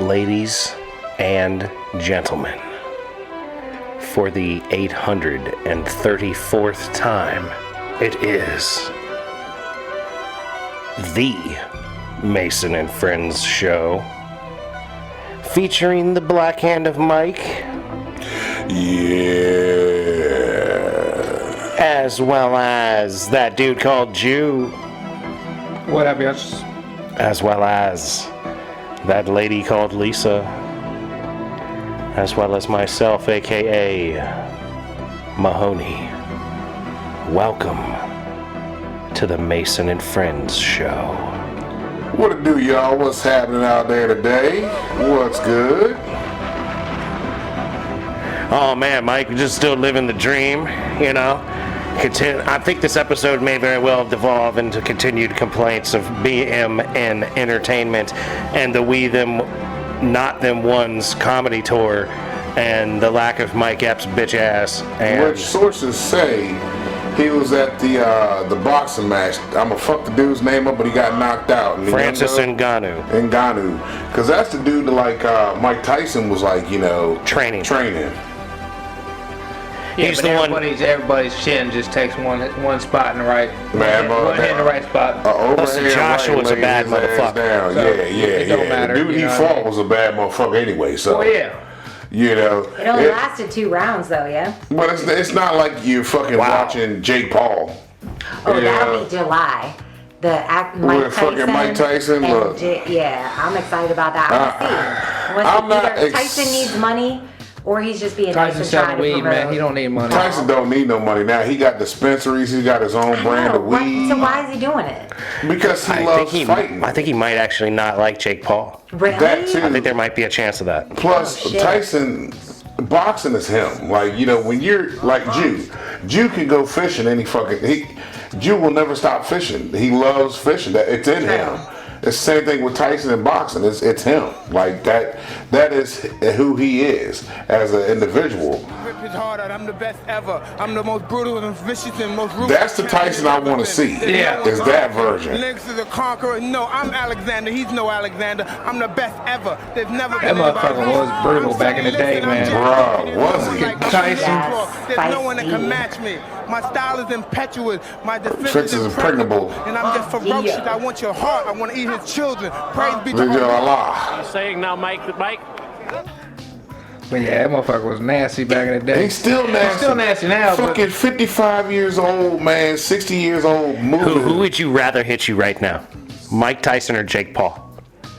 ladies and gentlemen, for the 834th time, it is the Mason and Friends Show, featuring the Black Hand of Mike. Yeah. As well as that dude called Jew. What up, yes? As well as that lady called Lisa. As well as myself, aka Mahoney. Welcome to the Mason and Friends Show. What it do, y'all? What's happening out there today? What's good? Oh man, Mike, we're just still living the dream, you know? I think this episode may very well devolve into continued complaints of BMN Entertainment and the We Them Not Them Ones comedy tour and the lack of Mike Epps' bitch ass. And which sources say he was at the boxing match. I'm gonna fuck the dude's name up, but he got knocked out. And Francis Ngannou. Ngannou. Because that's the dude that Mike Tyson was training. Yeah, He's but the one. everybody's chin just takes one spot in the right. Man, one hit in the right spot. Listen, Joshua's a bad motherfucker. So it don't matter, The dude you he know fought what I mean? was a bad motherfucker anyway. So. Oh yeah. You know. It only lasted 2 rounds, though, yeah? But it's not like you fucking watching Jake Paul. Oh, that'll be July. Mike With fucking Mike Tyson, look. Yeah, I'm excited about that. I'm gonna see. Tyson needs money, or he's just being nice Tyson and trying selling to weed, promote. man. He don't need money. Tyson don't need no money now. He got dispensaries. He got his own brand of weed. So why is he doing it? Because he loves fighting. I think he might actually not like Jake Paul. Really? That too. I think there might be a chance of that. Plus, Tyson, boxing is him. When you're like Jew can go fishing any Jew will never stop fishing. He loves fishing. It's in him. It's the same thing with Tyson and boxing. It's him. Like that is who he is as an individual. I'm the best ever. I'm the most brutal and vicious and most ruthless. That's the Tyson I want to see. Yeah. Is that version. Lynx is a conqueror. No, I'm Alexander. He's no Alexander. I'm the best ever. There's never That been motherfucker anybody. was brutal back in the day, man. Bro, was he? Tyson. There's no one that can match me. My style is impetuous. My defense Fix is impregnable. And I'm just ferocious. I want your heart. I want to eat his children. Praise be to Video Allah. Allah. Saying now, Mike. But yeah, that motherfucker was nasty back in the day. He's still nasty. He's still nasty now. Fucking 55 years old, man. 60 years old. Moving. Who would you rather hit you right now? Mike Tyson or Jake Paul?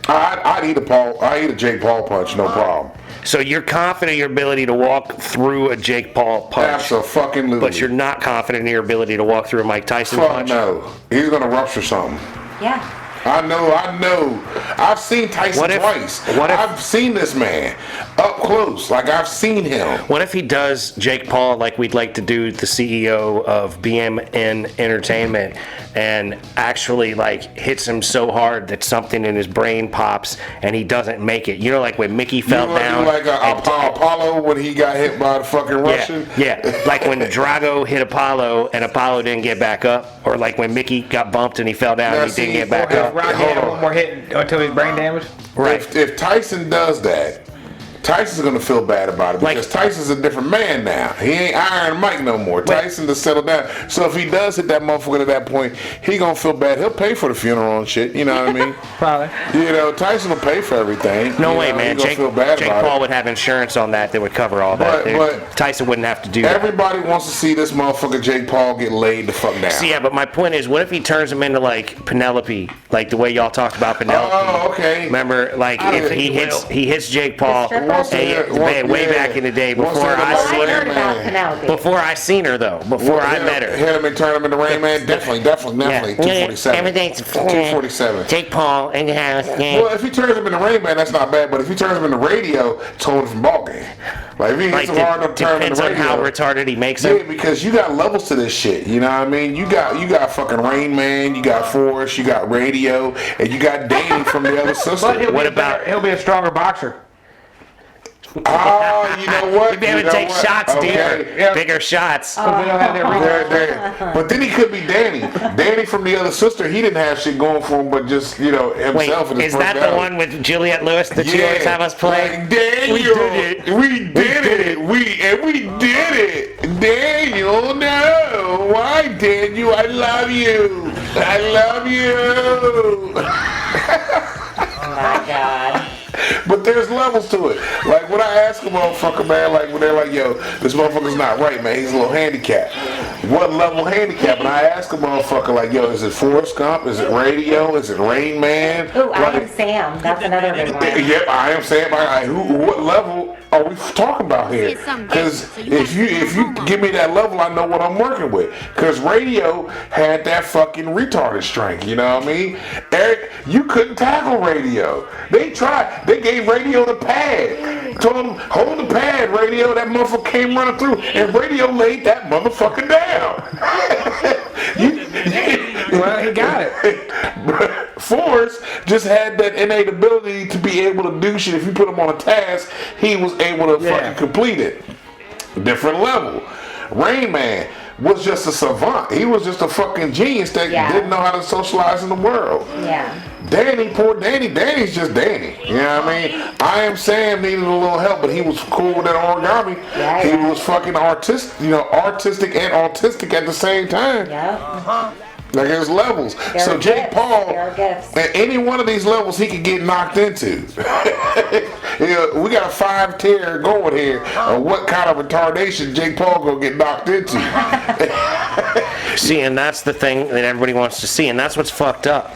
I'd eat a Jake Paul punch, no problem. So you're confident in your ability to walk through a Jake Paul punch, Absolutely. but you're not confident in your ability to walk through a Mike Tyson Fuck punch? no. He's gonna rupture something. Yeah. I know. I've seen Tyson twice. I've seen this man up close. I've seen him. What if he does Jake Paul like we'd like to do the CEO of BMN Entertainment and actually hits him so hard that something in his brain pops and he doesn't make it? You know, like when Mickey fell down. Like Apollo when he got hit by the fucking Russian? Yeah. Like when Drago hit Apollo and Apollo didn't get back up, or like when Mickey got bumped and he fell down and he didn't get back up. Rocky had one more hit until he's brain damaged. Right. If Tyson does that, Tyson's gonna feel bad about it because Tyson's a different man now. He ain't Iron Mike no more. Tyson to settle down. So if he does hit that motherfucker at that point, he gonna feel bad. He'll pay for the funeral and shit. You know what I mean? Probably. Tyson will pay for everything. No way, man. Jake Paul would have insurance on that would cover all that. But Tyson wouldn't have to do that. Everybody wants to see this motherfucker Jake Paul get laid the fuck down. See, yeah, but my point is, what if he turns him into Penelope, like the way y'all talked about Penelope? Oh, okay. Remember, if he hits Jake Paul, way back in the day before I seen her though, before I met her. Hit him and turn him into Rain Man. Definitely. 247. Everything's 247. Jake Paul in the house. Well, if he turns him into Rain Man, that's not bad. But if he turns him into radio, it's a whole different ballgame. If he hits him hard enough to turn him into radio, depends on how retarded he makes him. Yeah, because you got levels to this shit. You know what I mean? You got fucking Rain Man, you got Forrest, you got radio, and you got Danny from the other sister. But he'll be a stronger boxer. Oh, you know what? We'd be able You to know take what? shots Okay. deeper, bigger shots. We don't have that But then he could be Danny. Danny from the other sister, he didn't have shit going for him, but just, you know, Wait, himself and his is that the personality. one with Juliette Lewis that you always have us play? Like, Daniel, we did it. We did it. Daniel, no. Why, Daniel? I love you. I love you. Oh my God. But there's levels to it. Like when I ask a motherfucker, man, like when they're like, yo, this motherfucker's not right, man, he's a little handicapped. What level handicap? And I ask a motherfucker like, yo, is it Forrest Gump? Is it Radio? Is it Rain Man? Ooh, I Like, Am Sam. That's another good one. Yep, I am saying, what level are we talking about here? Because if you give me that level, I know what I'm working with. Because Radio had that fucking retarded strength, you know what I mean? Eric, you couldn't tackle Radio. They tried. They gave Radio the pad. Told him, hold the pad, Radio. That motherfucker came running through, and Radio laid that motherfucker down. Well, he got it. Forrest just had that innate ability to be able to do shit. If you put him on a task, he was able to fucking complete it. Different level. Rain Man was just a savant. He was just a fucking genius that didn't know how to socialize in the world. Yeah. Danny, poor Danny. Danny's just Danny. You know what I mean? I Am Sam needed a little help, but he was cool with that origami. Yeah, he yeah. was fucking artistic and autistic at the same time. Yep. Like there's levels. There So are Jake gifts. Paul, There are gifts. at any one of these levels, he could get knocked into. Yeah, we got a 5-tier going here of what kind of retardation Jake Paul gonna get knocked into. See, and that's the thing that everybody wants to see, and that's what's fucked up.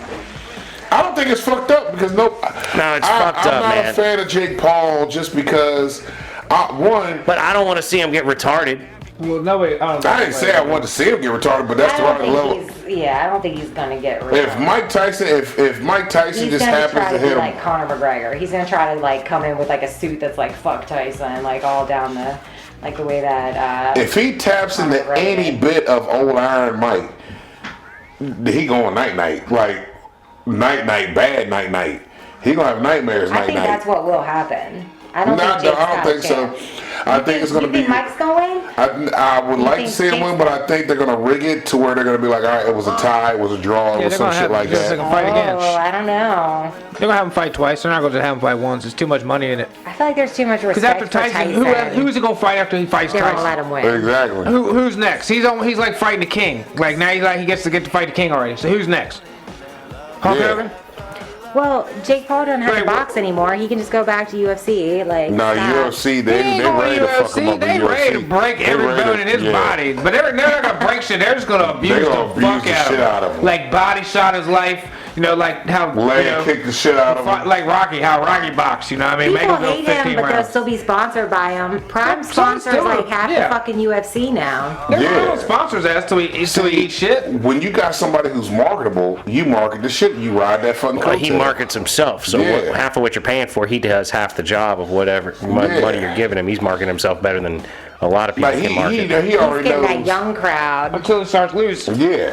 I don't think it's fucked up because No, it's fucked up, I'm not man. a fan of Jake Paul just because one. But I don't want to see him get retarded. Well, nobody. I I didn't say I wanted to see him get retarded, but that's I the don't right level. think I don't think he's gonna get rid If Mike Tyson, if Mike Tyson He's just gonna happens try to to be hit him, like Conor McGregor. He's gonna try to like come in with like a suit that's like fuck Tyson, like all down the like the way that if he taps into Conor McGregor any did. bit of old Iron Mike, he going night night, like night night, bad night night. He gonna have nightmares I night think night. that's what will happen. I don't No, think Jake's I don't got a think so. chance. I think it's gonna You be. think Mike's gonna win? I would You like to think see him Jake's win, but I think they're gonna rig it to where they're gonna be like, all right, it was a tie, it was a draw, it was they're some gonna shit have like just that. like a fight again. Oh, I don't know. They're gonna have him fight twice. They're not gonna have him fight once. There's too much money in it. I feel like there's too much Because respect after for Tyson, Tyson. who's he gonna fight after he fights They won't let Tyson? him win. Exactly. Who's next? He's like fighting the king. Like now he gets to fight the king already. So who's next? Hulk Yeah. Hogan? Well, Jake Paul doesn't have Wait, to box anymore. He can just go back to UFC. Like No, stop. UFC, they ain't ready going to fuck him UFC. up in They UFC. ready to break They every ready bone to- in his yeah. body. But they're not gonna break shit. They're just gonna abuse gonna the abuse fuck the out shit out of of him. him. Like body shot his life. You know, like how Leg kick the shit out of fought him. like Rocky, how Rocky boxed. You know what I mean? Make People him go hate 15 him, but they'll rounds. still be sponsored by him. Prime Yeah, some sponsors still- like half yeah. the fucking UFC now. They're Yeah. not sponsors ass till he eats shit. When you got somebody who's marketable, you market the shit. You ride that fucking But he coattail. markets himself, so Yeah. half of what you're paying for, he does half the job of whatever money you're giving him. He's marketing himself better than a lot of people Like can market. he He's already getting that knows. young crowd. Until he starts losing. Yeah,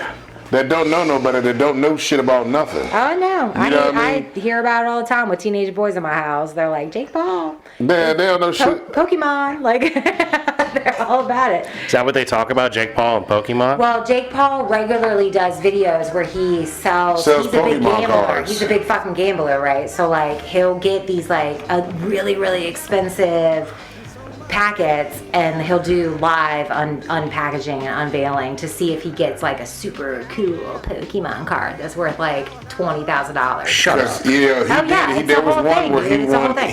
that don't know no better. That don't know shit about nothing. Oh no! You know what I mean? I hear about it all the time with teenage boys in my house. They're like Jake Paul, They don't know shit. Pokemon, like they're all about it. Is that what they talk about, Jake Paul and Pokemon? Well, Jake Paul regularly does videos where he sells he's a big Pokemon gambler. cards. He's a big fucking gambler, right? So like he'll get these like a really, really expensive packets and he'll do live unpackaging and unveiling to see if he gets like a super cool Pokemon card that's worth like $20,000. Shut up. Because, yeah, he Oh, did. yeah, He, it's there the was whole one thing, where dude. he It's the whole won. thing.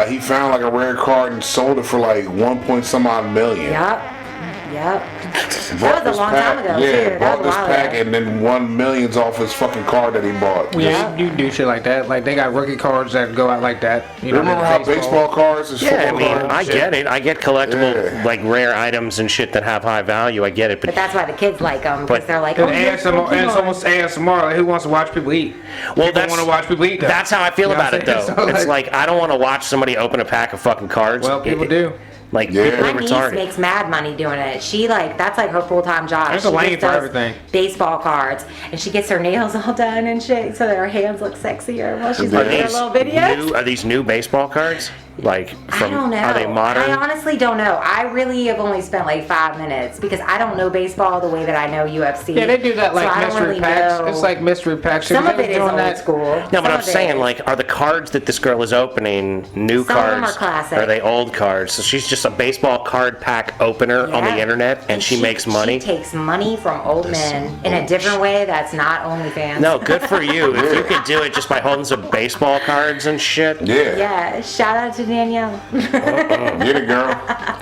He found like a rare card and sold it for like 1 point some odd million. Yep. Bought That was this a long pack- time ago, Yeah, too. That bought was a this while pack ago. and then won millions off his fucking card that he bought. Yeah, you do shit like that. Like they got rookie cards that go out like that. You know, Remember how baseball cards is Yeah, I football mean, cards? I get it. I get collectible, Yeah. like rare items and shit that have high value. I get it, But but that's why the kids like them because But- they're like, And oh, yes, ASMR, and it's Pokemon. almost ASMR. Like, who wants to watch people eat? well, People that's want to watch people eat. Though. That's how I feel You know about what it, I'm though. saying? So, It's like I don't want to watch somebody open a pack of fucking cards. well, people do. Like Yeah. people My are niece retarded. makes mad money doing it. She like that's like her full time job. There's she a lane just for does everything. Baseball cards, and she gets her nails all done and shit, so that her hands look sexier while she's Are making her these little videos. are these new baseball cards? Like, I don't know. are they modern? I honestly don't know. I really have only spent like 5 minutes because I don't know baseball the way that I know UFC. Yeah, they do that like so I don't mystery really packs. know. It's like mystery packs. Some They of was it is doing old that. school. No, Some but I'm of it saying, is- like, are the cards that this girl is opening new Some of them cards? are classic. Are they old cards? So she's just a baseball card pack opener on the Yeah. internet, and she makes money. She takes money from old men in a different way that's not OnlyFans. No, good for you. If you could do it just by holding some baseball cards and shit. Yeah. Yeah, shout out to Danielle. Get it, girl.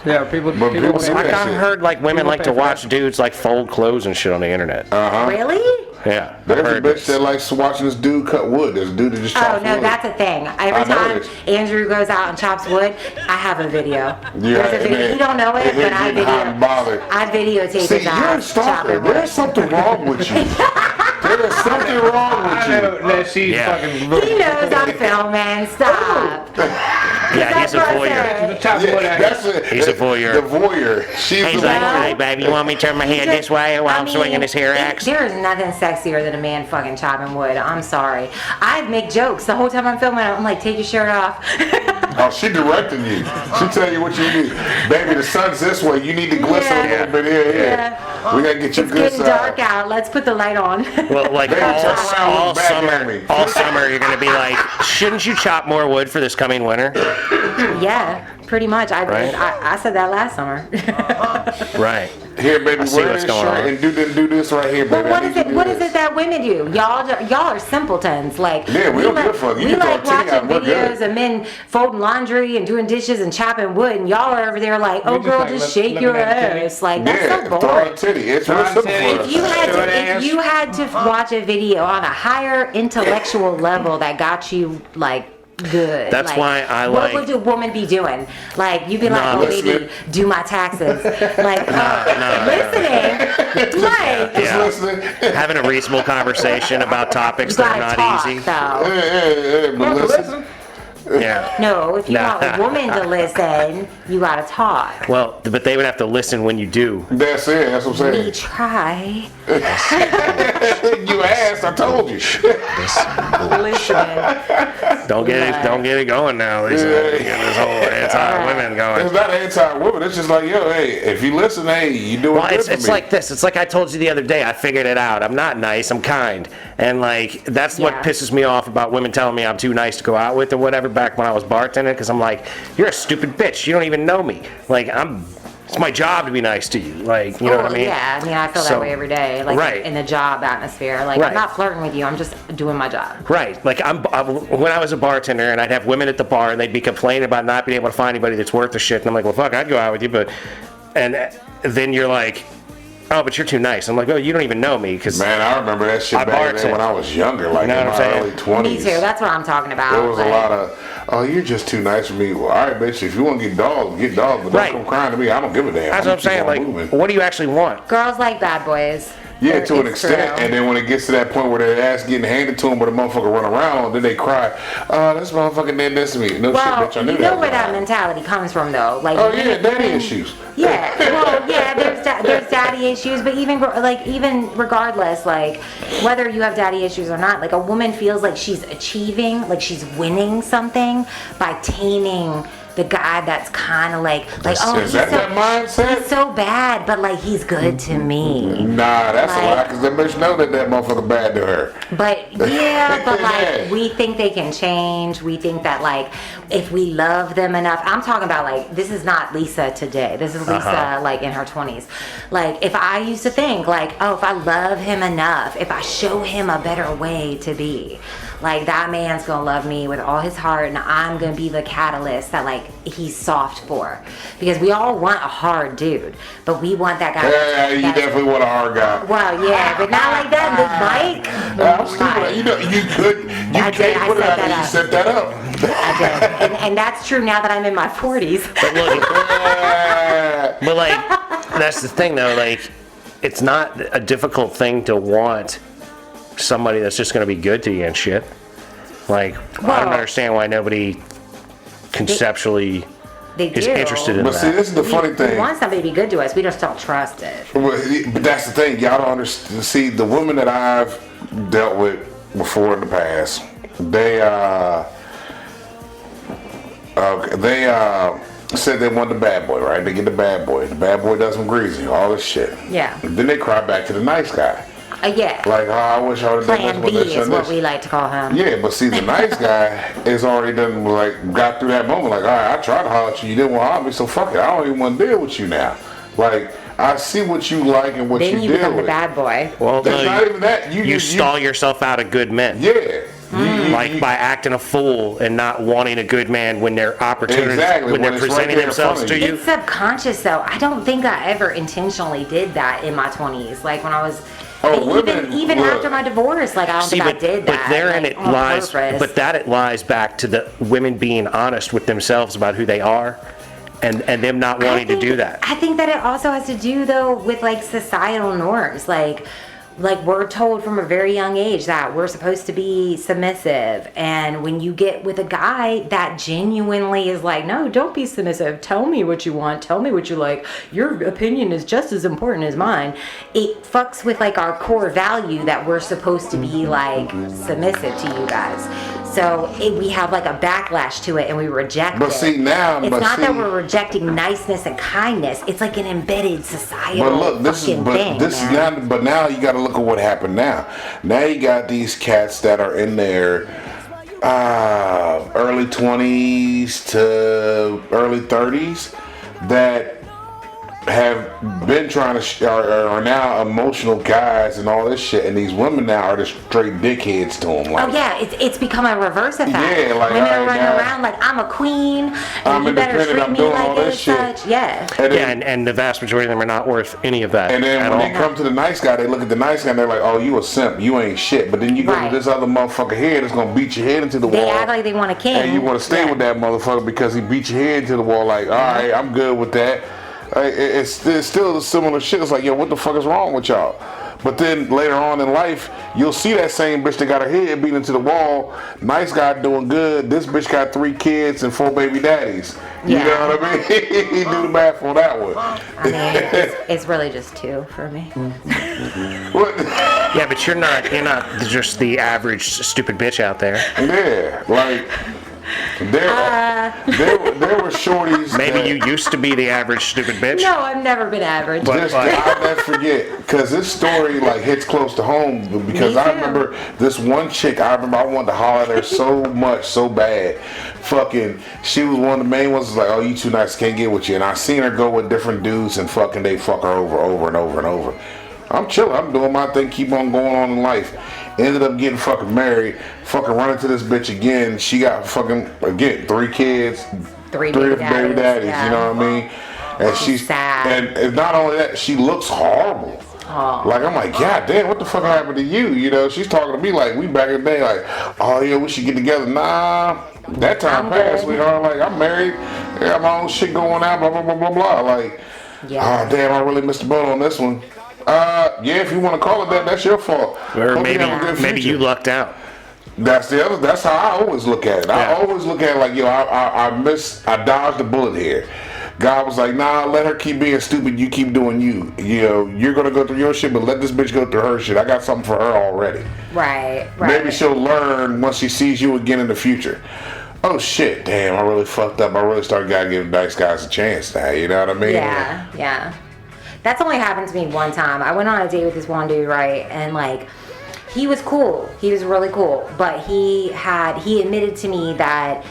Yeah, people. But people people pay do for Like, that that. I heard like women People like pay to for watch that. dudes like fold clothes and shit on the internet. Really? Yeah, I There's a heard bitch this. that likes watching this dude cut wood. There's a dude that just Oh chops no, wood. that's a thing. Every I know time this. Andrew goes out and chops wood, I have a video. Yeah, There's a video. man. You don't know it, And but I getting hot and bothered. videotape See, his you're a ass stalker. chopping wood. There's something wrong with you. There's something wrong I with know you. that she's Yeah. fucking. He knows I'm filming. Stop. Yeah, he's a That's what I voyeur. said. Top Yeah, wood act. that's it. He's a voyeur. The voyeur. She's He's the like, voyeur. hey, babe, you want me to turn my head this way while I'm swinging this hair axe? There is nothing sexier than a man fucking chopping wood. I'm sorry. I make jokes the whole time I'm filming. I'm like, take your shirt off. Oh, she directing you. She tell you what you need. Baby, the sun's this way. You need to glisten Yeah. a little bit here. Yeah. We gotta get you It's good getting side. dark out. Let's put the light on. Well, like Baby, turn around, all look back at summer, me. all summer, you're gonna be like, shouldn't you chop more wood for this coming winter? Yeah, pretty much. Right? I said that last summer. Right. Here, baby, I see wear what's this going shirt on. and do this right here, baby. But what I is need you it? to do What is this. it that women do? Y'all are simpletons. Like Yeah, we don't give a fuck. You we can throw like a titty out watching and we're good. videos of men folding laundry and doing dishes and chopping wood, and y'all are over there like, oh just girl, like just look- shake looking your at a titty. ass. Like that's Yeah, so throw boring. a titty. It's Throw real a simple titty. for us. If you had Short to, ass. if you had to watch a video on a higher intellectual level that got you like good. That's like, why I what like- would a woman be doing? Like you'd be like, Nah, oh baby, listening. do my taxes. Like no. listening. Like Just Yeah. listening. Having a reasonable conversation about topics you that are gotta not talk easy. though. Hey, but listen. Listen. Yeah. No, if you Nah. want a woman to listen, you gotta talk. Well, but they would have to listen when you do. That's it. That's what I'm We saying. try. You asked. I told you. Listen. Don't get it going now, Lisa. Yeah. Get this whole anti-women It's going. not anti-woman. It's just like, yo, hey, if you listen, hey, you doing Well, good it's, for it's me. like this. It's like I told you the other day. I figured it out. I'm not nice. I'm kind. And like that's what Yeah. pisses me off about women telling me I'm too nice to go out with or whatever. Back when I was bartending, because I'm like, you're a stupid bitch. You don't even know me. Like it's my job to be nice to you. Like you know what I Well, mean? Yeah, I mean, I feel So- that way every day. Like right. in the job atmosphere. Like Right. I'm not flirting with you. I'm just doing my job. Right. Like when I was a bartender and I'd have women at the bar and they'd be complaining about not being able to find anybody that's worth the shit. And I'm like, well, fuck, I'd go out with you, but and then you're like, oh, but you're too nice. I'm like, well, you don't even know me because Man, I remember that shit I back then bartend. when I was younger, like You know in what my I'm saying? early 20s. Me too. That's what I'm talking about. There was a Like, lot of, oh, you're just too nice for me. Well, all right, bitch, if you want to get dogs, but Right. don't come crying to me. I don't give a damn. that's what I'm saying. Like, what do you actually want? girls like bad boys. Yeah, to an It's extent. true. And then when it gets to that point where their ass getting handed to them, but a motherfucker run around, then they cry, oh, this motherfucker did this to me. No Well, shit, bitch, I knew you that. know where that mentality comes from, though. Like, Oh, yeah, women- daddy issues. Yeah, well, yeah, there's daddy issues, but even regardless, like whether you have daddy issues or not, like a woman feels like she's achieving, like she's winning something by taming the guy that's kind of like oh, Is that that mindset? he's so bad, but like he's good to me. Nah, that's a lie, Like- because that bitch know that motherfucker bad to her. But yeah, but like Yeah. we think they can change. We think that like if we love them enough. I'm talking about like this is not Lisa today. This is Lisa like in her 20s. Like if I used to think like, oh, if I love him enough, if I show him a better way to be, like that man's gonna love me with all his heart, and I'm gonna be the catalyst that like he's soft for. Because we all want a hard dude, but we want that guy. Yeah, you that's- definitely want a hard guy. Well, yeah, but not like that. Mike. I'm stupid. You know, you could, you I did, can't I put it set out that there. You up. set that up. I did. And that's true now that I'm in my 40s. But look, Yeah. but like that's the thing though. Like it's not a difficult thing to want somebody that's just going to be good to you and shit. Like I Well- don't understand why nobody conceptually They is do. interested in But see, that. this is the funny We thing. want somebody to be good to us. We just don't trust it. But that's the thing, y'all don't understand. See, the women that I've dealt with before in the past, they They said they wanted the bad boy, right? They get the bad boy. The bad boy does them greasy, all this shit. Yeah. And then they cry back to the nice guy. Yeah. Like, oh, I wish I would have done Plan this B with this is and what this. we like to call him. Yeah, but see, the nice guy is already done, like, got through that moment. Like, all right, I tried to holler at you. You didn't want to holler at me, so fuck it. I don't even want to deal with you now. Like, I see what you like and what Then you you deal become the with. bad boy. Well, It's no, not even that. you stall yourself out of good men. Yeah. Like by acting a fool and not wanting a good man when they're opportunities, Exactly, when when they're it's right presenting there in themselves front to of you. It's subconscious though. I don't think I ever intentionally did that in my 20s. Like when I was, Oh, and women, even look. after my divorce, like I don't think I did that. but therein like, it on lies. purpose. But that it lies back to the women being honest with themselves about who they are, and them not wanting to do that. I think that it also has to do though with like societal norms, like we're told from a very young age that we're supposed to be submissive, and when you get with a guy that genuinely is like, no, don't be submissive, tell me what you want, tell me what you like, your opinion is just as important as mine, it fucks with like our core value that we're supposed to be like submissive to you guys. So we have like a backlash to it and we reject But it. see, now- it's but not that see- we're rejecting niceness and kindness, it's like an embedded societal But look, this is fucking thing, man. now. But now you got to look at what happened now. Now you got these cats that are in their early 20s to early 30s that have been trying to are now emotional guys and all this shit, and these women now are just straight dickheads to them. Like, Oh yeah, it's become a reverse effect. Yeah, like, women are alright, running now- around like I'm a queen, and I'm you better independent, treat I'm me doing like all this this, shit. such. Yeah. And Yeah, then, and the vast majority of them are not worth any of that and then at when all. they come to the nice guy, they look at the nice guy and they're like, "Oh, you a simp, you ain't shit." But then you go Right. to this other motherfucker here that's gonna beat your head into the They wall. act like they want a king. And you want to stay Yeah. with that motherfucker because he beat your head into the wall. Like, all right, I'm good with that. It's still similar shit. It's like, yo, what the fuck is wrong with y'all? But then later on in life, you'll see that same bitch that got her head beat into the wall. Nice guy doing good. This bitch got 3 kids and 4 baby daddies. You Yeah. know what I mean? He do the math on that one. I mean, it's really just 2 for me. What? Yeah, but you're not just the average stupid bitch out there. Yeah, like there were shorties. Maybe that- you used to be the average stupid bitch. No, I've never been average. This, I'll never forget, because this story like hits close to home. Because Me I too. remember this one chick. I remember I wanted to holler at her so much, so bad. Fucking, she was one of the main ones. Was like, oh, you too nice, can't get with you. And I seen her go with different dudes, and fucking they fuck her over and over and over. I'm chilling. I'm doing my thing. Keep on going on in life. Ended up getting fucking married. Fucking running to this bitch again. She got fucking again 3 kids, 3 baby baby daddies. yeah. You know what I mean? And she's sad. And not only that, she looks horrible. Like, I'm like, God damn, what the fuck happened to you? You know, she's talking to me like we back in the day, like, oh yeah, we should get together. Nah, that time I'm passed, good. sweetheart. Like, I'm married, I got my own shit going on, blah blah blah blah blah. Like, Yeah. oh damn, I really missed the boat on this one. Yeah, if you want to call it that, that's your fault. Or Hope you have a good maybe future. you lucked out. That's the other. That's how I always look at it. I Yeah. always look at it like, yo, I dodged the bullet here. God was like, nah, let her keep being stupid. You keep doing you. You know, you're gonna go through your shit, but let this bitch go through her shit. I got something for her already. Right. Maybe she'll learn once she sees you again in the future. Oh shit, damn, I really fucked up. I really started gotta give nice guys a chance now. You know what I mean? Yeah. That's only happened to me one time. I went on a date with this one dude, right? And like, he was cool. He was really cool. But he admitted to me that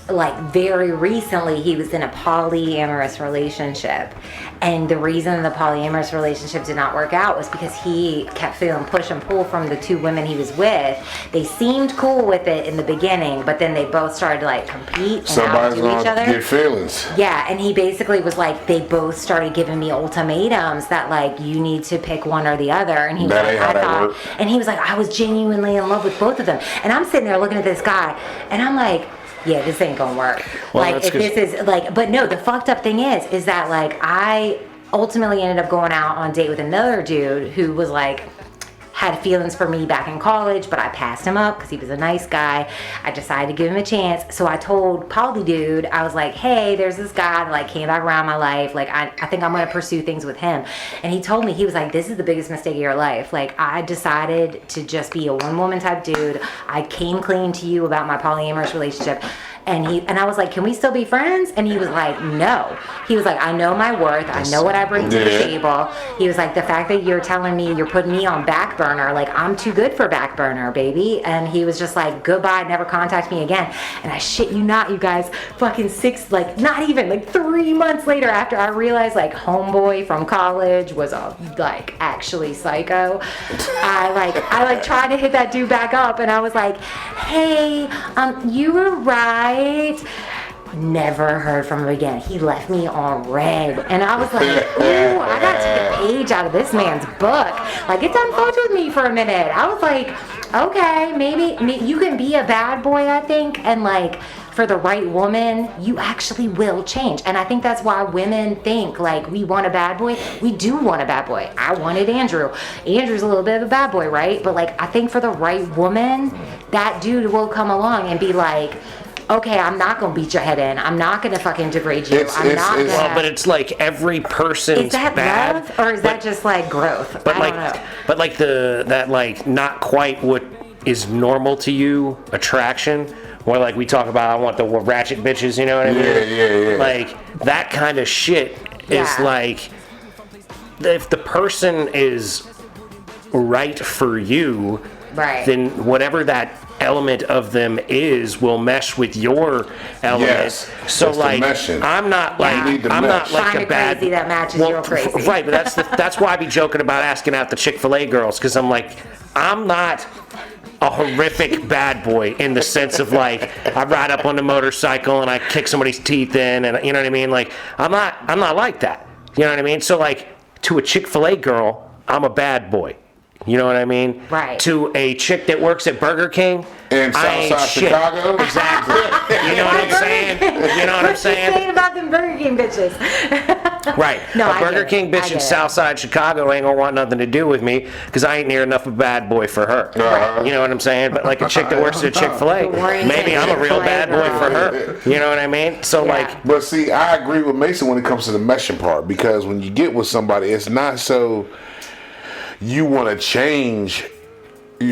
like very recently he was in a polyamorous relationship, and the reason the polyamorous relationship did not work out was because he kept feeling push and pull from the 2 women he was with. They seemed cool with it in the beginning, but then they both started to like compete and Somebody's outdo each gonna other. get feelings. Yeah, and he basically was like, they both started giving me ultimatums that like, you need to pick one or the other. And he was That like, ain't how I that thought, work. and he was like, I was genuinely in love with both of them. And I'm sitting there looking at this guy, and I'm like, yeah, this ain't gonna work. Well, like, that's if 'cause- this is like, but no, the fucked up thing is that like, I ultimately ended up going out on a date with another dude who was like, had feelings for me back in college, but I passed him up because he was a nice guy. I decided to give him a chance. So I told Poly Dude, I was like, hey, there's this guy that like came back around my life. Like, I think I'm going to pursue things with him. And he told me, he was like, this is the biggest mistake of your life. Like, I decided to just be a one-woman type dude. I came clean to you about my polyamorous relationship. and I was like, can we still be friends? And he was like, no. He was like, I know my worth. I know what I bring to the table. He was like, the fact that you're telling me you're putting me on back burner, like I'm too good for back burner, baby. And he was just like, goodbye, never contact me again. And I shit you not, you guys, fucking 3 months later, after I realized like homeboy from college was like actually psycho, I tried to hit that dude back up, and I was like, hey, you were right. Never heard from him again. He left me on red, and I was like, ooh, I gotta take a page out of this man's book. Like, it done fucked with me for a minute. I was like, okay, maybe you can be a bad boy, I think, and like, for the right woman, you actually will change. And I think that's why women think like we want a bad boy. We do want a bad boy. I wanted Andrew. Andrew's a little bit of a bad boy, right? But like, I think for the right woman, that dude will come along and be like, okay, I'm not gonna beat your head in. I'm not gonna fucking degrade you. Well, but it's like every person's is that bad, love or is that just like growth? But I don't know. But like that like not quite what is normal to you attraction. Where like we talk about, I want the ratchet bitches, you know what I mean? Yeah. Like that kind of shit is like, if the person is right for you, right, then whatever that element of them will mesh with your element. Yes, so that's like, the meshing. I'm not like Find a bad crazy that matches your crazy. Right, but that's why I be joking about asking out the Chick-fil-A girls, because I'm like, I'm not a horrific bad boy in the sense of like I ride up on the motorcycle and I kick somebody's teeth in, and you know what I mean. Like I'm not like that. You know what I mean. So like to a Chick-fil-A girl, I'm a bad boy. You know what I mean? Right. To a chick that works at Burger King, in I ain't Southside shit. Chicago. Exactly. You know what I'm saying? You know what I'm saying? Saying about them Burger King bitches. Right. No, a Burger King bitch in Southside Chicago ain't gonna want nothing to do with me because I ain't near enough of a bad boy for her. Right. You know what I'm saying? But like a chick that works at Chick-fil-A, maybe I'm a real bad boy for her. You know what I mean? So like, but see, I agree with Mason when it comes to the meshing part, because when you get with somebody, it's not so you want to change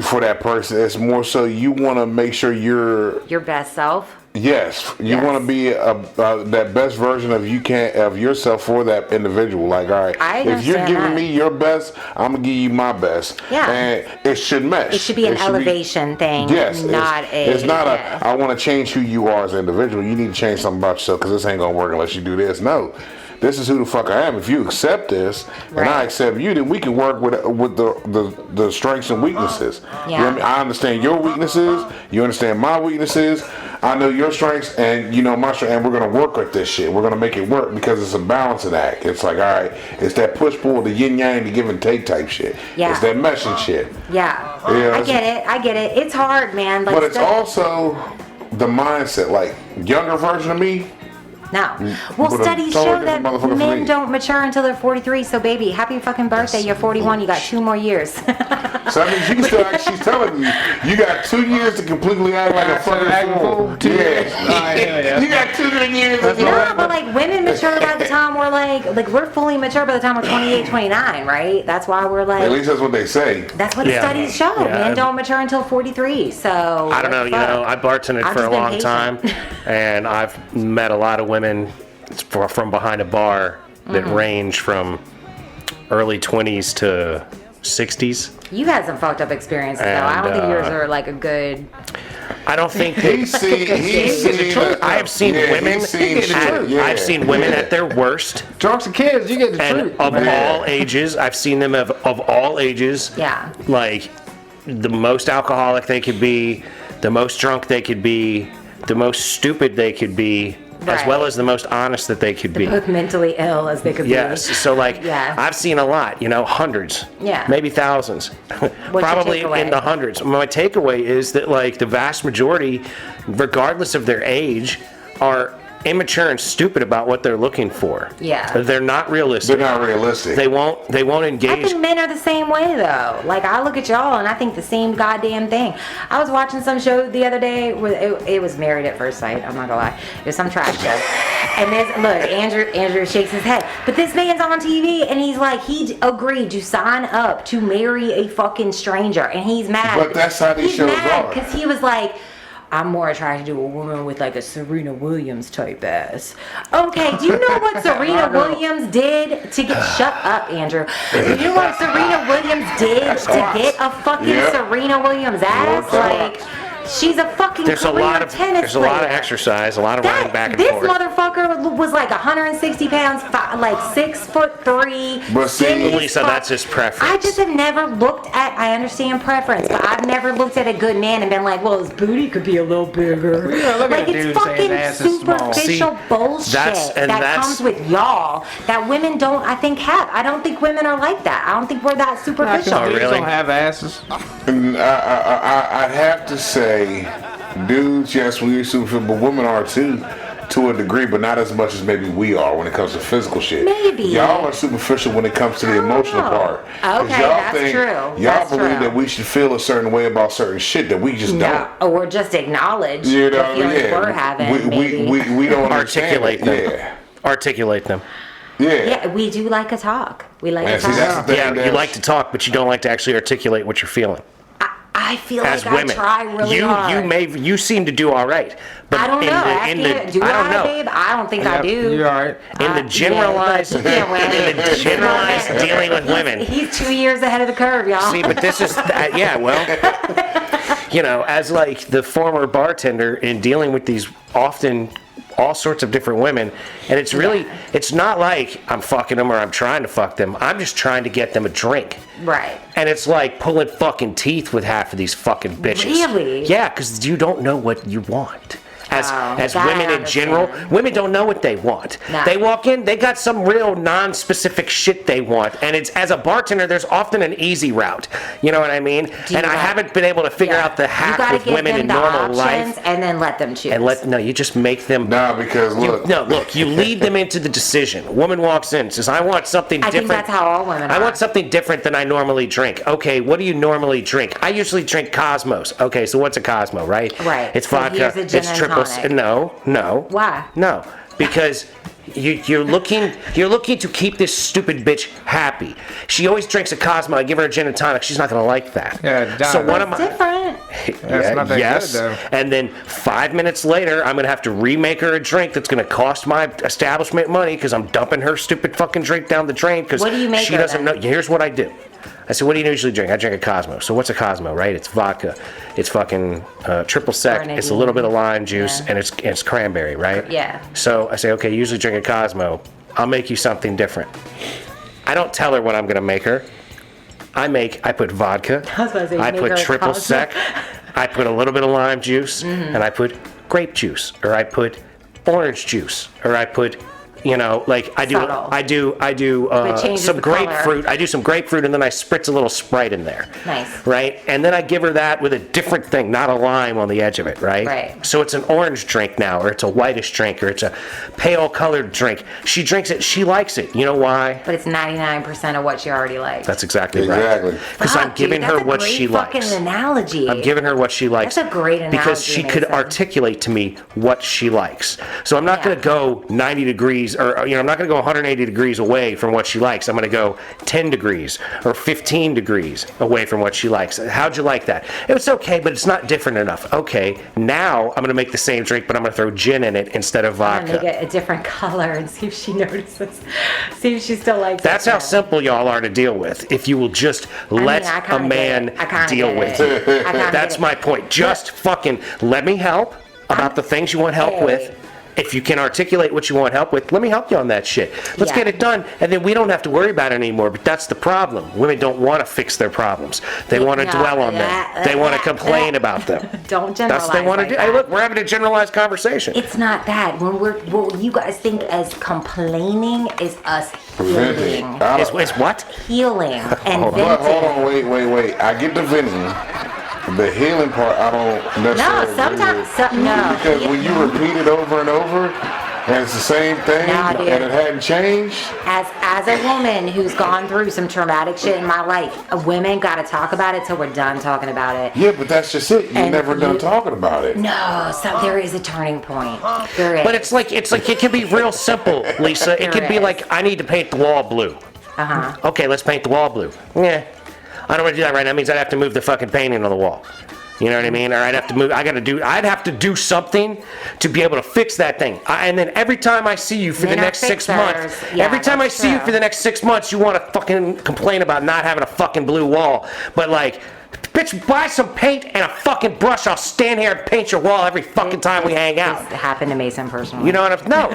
for that person. It's more so you want to make sure you're your best self. Yes, you want to be that best version of yourself for that individual. Like, all right, if you're giving me your best, I'm gonna give you my best. Yeah, and it should mesh. It should be an elevation thing. Yes, it's not a. I want to change who you are as an individual. You need to change something about yourself because this ain't gonna work unless you do this. No. This is who the fuck I am. If you accept this, and I accept you, then we can work with the strengths and weaknesses. Yeah. You know what I mean? I understand your weaknesses. You understand my weaknesses. I know your strengths, and you know my strengths, and we're gonna work with this shit. We're gonna make it work because it's a balancing act. It's like, all right, it's that push pull, the yin yang, the give and take type shit. Yeah. It's that meshing shit. Yeah. Yeah, I get it. It's hard, man. Like, but it's also the mindset. Like, younger version of me. No. Well, studies show that men don't mature until they're 43. So, baby, happy fucking birthday. You're 41. You got 2 more years. So that means you can still act, she's telling you got 2 years to completely act like a fucking fool. Yeah. You got 2 good years. No, but like women mature by the time we're like we're fully mature by the time we're 28, 29, right? That's why we're like. At least that's what they say. That's what the studies show. Men don't mature until 43. So. I don't know. You know, I bartended for a long time, and I've met a lot of women from behind a bar that range from early 20s to 60s. You had some fucked up experiences though. I don't think yours are like a good. I don't think he's seen I have seen women. I've seen women at their worst. Drunks and kids, you get the and truth. Of all ages. I've seen them of all ages. Yeah. Like the most alcoholic they could be, the most drunk they could be, the most stupid they could be. As well as the most honest that they could be. Both mentally ill as they could be. Yes. So like, I've seen a lot, hundreds. Yeah. Maybe thousands. Probably in the hundreds. My takeaway is that like the vast majority, regardless of their age, are immature and stupid about what they're looking for. Yeah. They're not realistic. They're not realistic. They won't engage. I think men are the same way though. Like I look at y'all and I think the same goddamn thing. I was watching some show the other day where it was Married at First Sight. I'm not gonna lie. It was some trash show. And Andrew shakes his head. But this man's on TV and he's like, he agreed to sign up to marry a fucking stranger and he's mad. But that's how these shows are. Because he was like, I'm more attracted to a woman with like a Serena Williams type ass. Okay, do you know what Serena Williams did to get? Shut up, Andrew. Do you know what Serena Williams did to get a fucking Yep. Serena Williams ass? Like, she's a fucking There's a career lot of tennis a lot of player. exercise, a lot of running back and This forth. motherfucker was like 160 pounds, like 6'3". But see, skinny as Lisa, fuck. that's his preference. I just have never looked at. I understand preference, but I've never looked at a good man and been like, well, his booty could be a little bigger. Yeah, look at Like, a it's dude saying fucking his ass is small. superficial See, bullshit that comes with y'all that women don't, I think, have. I don't think women are like that. I don't think we're that superficial. Oh, Dudes really? don't have asses. I'd have to say, dudes, yes, we're superficial, but women are too, to a degree, but not as much as maybe we are when it comes to physical shit. Maybe. Y'all are superficial when it comes to the emotional know. part. 'Cause Okay, y'all that's think, true. Y'all That's believe true. that we should feel a certain way about certain shit that we just No, or just acknowledge don't. You the know, feelings yeah. we're having. We don't understand Articulate it. them. Yeah. Articulate them. Yeah. Yeah, we do like to talk. We like Yeah, to see, talk. that's the thing. Yeah, you that's- like to talk, but you don't like to actually articulate what you're feeling. I feel As like women, I try really hard. you seem to do all right. But I don't know. Do I don't know. babe? I don't think I do. You're all right. In the generalized, in the generalized dealing with women. He's 2 years ahead of the curve, y'all. See, but this is, yeah, well, you know, as like the former bartender in dealing with these often all sorts of different women, and it's really, it's not like I'm fucking them or I'm trying to fuck them. I'm just trying to get them a drink. Right. And it's like pulling fucking teeth with half of these fucking bitches. Really? Yeah, because you don't know what you want. As that women I in general, understand. women don't know what they want. No. They walk in, they got some real non-specific shit they want, and it's as a bartender, there's often an easy route. You know what I mean? And I haven't been able to figure out the hack you gotta with give women them in the normal options life. and then let them choose. And you just make them. Nah, because look. Look, you lead them into the decision. A woman walks in, says, I want something I different. think that's how all women I are. want something different than I normally drink. Okay, what do you normally drink? I usually drink Cosmos. Okay, so what's a Cosmo, right? Right. It's So vodka. here's a gin It's and triple. tonic. No. Why? No, because you're looking to keep this stupid bitch happy. She always drinks a Cosmo. I give her a gin and tonic. She's not gonna like that. Yeah, so what am It's I? different. That's not that yes. good, though. And then 5 minutes later, I'm gonna have to remake her a drink that's gonna cost my establishment money because I'm dumping her stupid fucking drink down the drain because What do you make she her doesn't know. then? Here's what I do. I said, what do you usually drink? I drink a Cosmo. So what's a Cosmo, right? It's vodka. It's fucking triple sec. It's a little bit of lime juice, Yeah. and it's cranberry, right? Yeah. So I say, okay, you usually drink a Cosmo. I'll make you something different. I don't tell her what I'm gonna make her. I put vodka. I was about to say, I make put her a triple Cosmo. sec. I put a little bit of lime juice, Mm-hmm. and I put grape juice, or I put orange juice, or I put, like I do, Subtle. I do It changes some the color. grapefruit. I do some grapefruit, and then I spritz a little Sprite in there. Nice. Right, and then I give her that with a different thing, not a lime on the edge of it. Right. Right. So it's an orange drink now, or it's a whitish drink, or it's a pale colored drink. She drinks it. She likes it. You know why? But it's 99% of what she already likes. That's exactly Exactly. right. Because I'm Fuck, giving dude, her that's a what great she likes. fucking analogy. I'm giving her what she likes. That's a great Because analogy, she could Mason. articulate to me what she likes. So I'm not Yeah. going to go 90 degrees, or I'm not going to go 180 degrees away from what she likes. I'm going to go 10 degrees or 15 degrees away from what she likes. How'd you like that? It's okay, but it's not different enough. Okay, now I'm going to make the same drink, but I'm going to throw gin in it instead of I'm gonna vodka. make it a different color and see if she notices. See if she still likes That's it. how simple y'all are to deal with. If you will just let I a kinda man get it. I kinda deal get with it. you. I kinda That's get it. my point. Just fucking let me help about the things you want help Hey. with. If you can articulate what you want help with, let me help you on that shit. Let's Yeah. get it done, and then we don't have to worry about it anymore. But that's the problem. Women don't want to fix their problems. They want to No, dwell on them. They want to complain about them. Don't generalize. That's what they want to like do. that. Hey, look, we're having a generalized conversation. It's not that. What you guys think as complaining is us healing. It's what? Healing and But hold on, wait. I get the venting. The healing part, I don't necessarily. No, sometimes, agree with. no. Because when you repeat it over and over, and it's the same thing, Nah, dude. and it hadn't changed. As a woman who's gone through some traumatic shit in my life, women gotta talk about it till we're done talking about it. Yeah, but that's just it. You're And never done you- talking about it. No, so there is a turning point. There is. But it's like it can be real simple, Lisa. It There could be is. like, I need to paint the wall blue. Okay, let's paint the wall blue. Yeah, I don't want to do that right now. That means I'd have to move the fucking painting on the wall. You know what I mean? Or I'd have to move. I'd have to do something to be able to fix that thing. And then every time I see you for the Men are next 6 months, fixers. Yeah, every time I that's see you true. for the next 6 months, you want to fucking complain about not having a fucking blue wall. But like, bitch, buy some paint and a fucking brush. I'll stand here and paint your wall every fucking time we hang out. This happened to Mason personally. You know what I'm? No.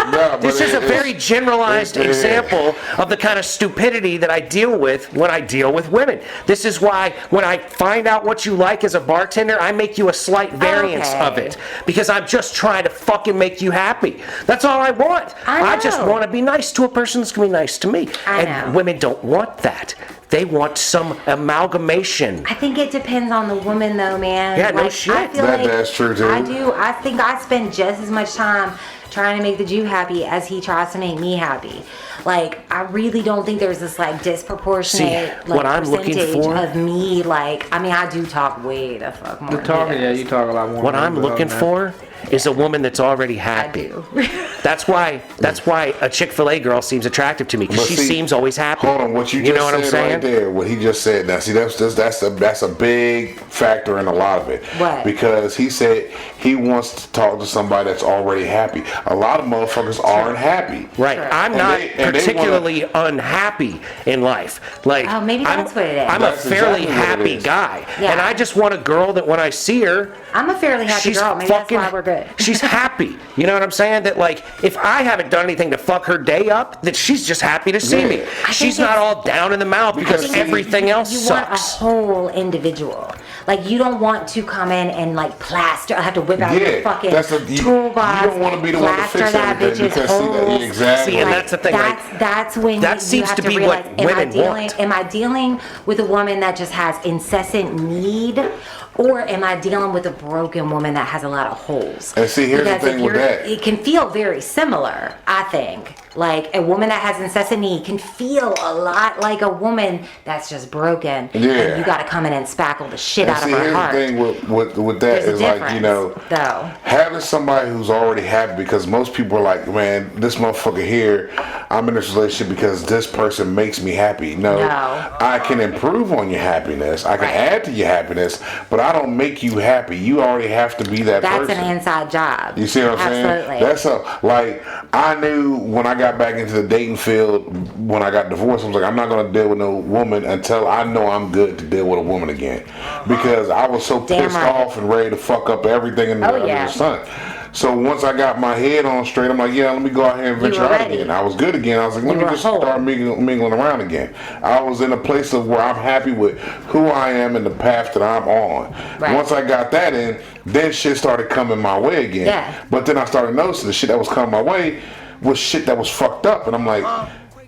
No, This but is a very generalized example of the kind of stupidity that I deal with when I deal with women. This is why when I find out what you like as a bartender, I make you a slight variance Okay. of it. Because I'm just trying to fucking make you happy. That's all I want. I just know. want to be nice to a person that's going to be nice to me. I And know. women don't want that. They want some amalgamation. I think it depends on the woman, though, man. Yeah, no I shit. feel That's true, too. I do. I think I spend just as much time trying to make the Jew happy as he tries to make me happy. Like, I really don't think there's this like disproportionate See, what I'm looking percentage for- of me. Like, I mean, I do talk way the fuck more. You talk, than he yeah, does. you talk a lot more. What I'm than looking that. for is a woman that's already I happy. do. That's why a Chick-fil-A girl seems attractive to me because But she see, seems always happy. Hold on, what you know just what I'm said saying? right there, what he just said. Now, see, that's a big factor in a lot of it. What? Because he said he wants to talk to somebody that's already happy. A lot of motherfuckers aren't happy. Right. Sure. I'm And not they wanna- particularly unhappy in life. Like Oh, maybe that's what it is. I'm a That's fairly exactly what it happy is. guy. Yeah. And I just want a girl that when I see her, I'm a fairly happy she's girl. Maybe fucking, that's why we're good. she's happy. You know what I'm saying? That like if I haven't done anything to fuck her day up, that she's just happy to see Yeah. me. I She's think not it's- all down in the mouth because think everything else you want a sucks. whole individual. Like, you don't want to come in and like plaster. I have to whip out your Yeah, fucking that's toolbox. you don't want to be the one to plaster fix that everything bitch's because see, holes. exactly. See, and that's the thing, like, That's when that you seems have to to be realize, what women want. Am I dealing with a woman that just has incessant need, or am I dealing with a broken woman that has a lot of holes? And see, here's the Because thing if with you're- that. it can feel very similar, I think. Like, a woman that has incessant need can feel a lot like a woman that's just broken. Yeah. And you got to come in and spackle the shit And out see, of her here's heart. the thing with that There's a is like, difference, you know, though. having somebody who's already happy, because most people are like, man, this motherfucker here, I'm in this relationship because this person makes me happy. No. I can improve on your happiness. I can Right. add to your happiness, but I don't make you happy. You already have to be that That's person. an inside job. You see what I'm Absolutely. saying? That's like I knew when I got back into the dating field when I got divorced. I was like, I'm not gonna deal with no woman until I know I'm good to deal with a woman again, because I was so Damn pissed right. off and ready to fuck up everything in the, Oh, under yeah. the sun. So once I got my head on straight, I'm like, yeah, let me go out here and venture were out ready. again. I was good again. I was like, let You me were just whole. start mingling around again. I was in a place of where I'm happy with who I am and the path that I'm on. Right. Once I got that in, then shit started coming my way again. Yeah. But then I started noticing the shit that was coming my way was shit that was fucked up. And I'm like,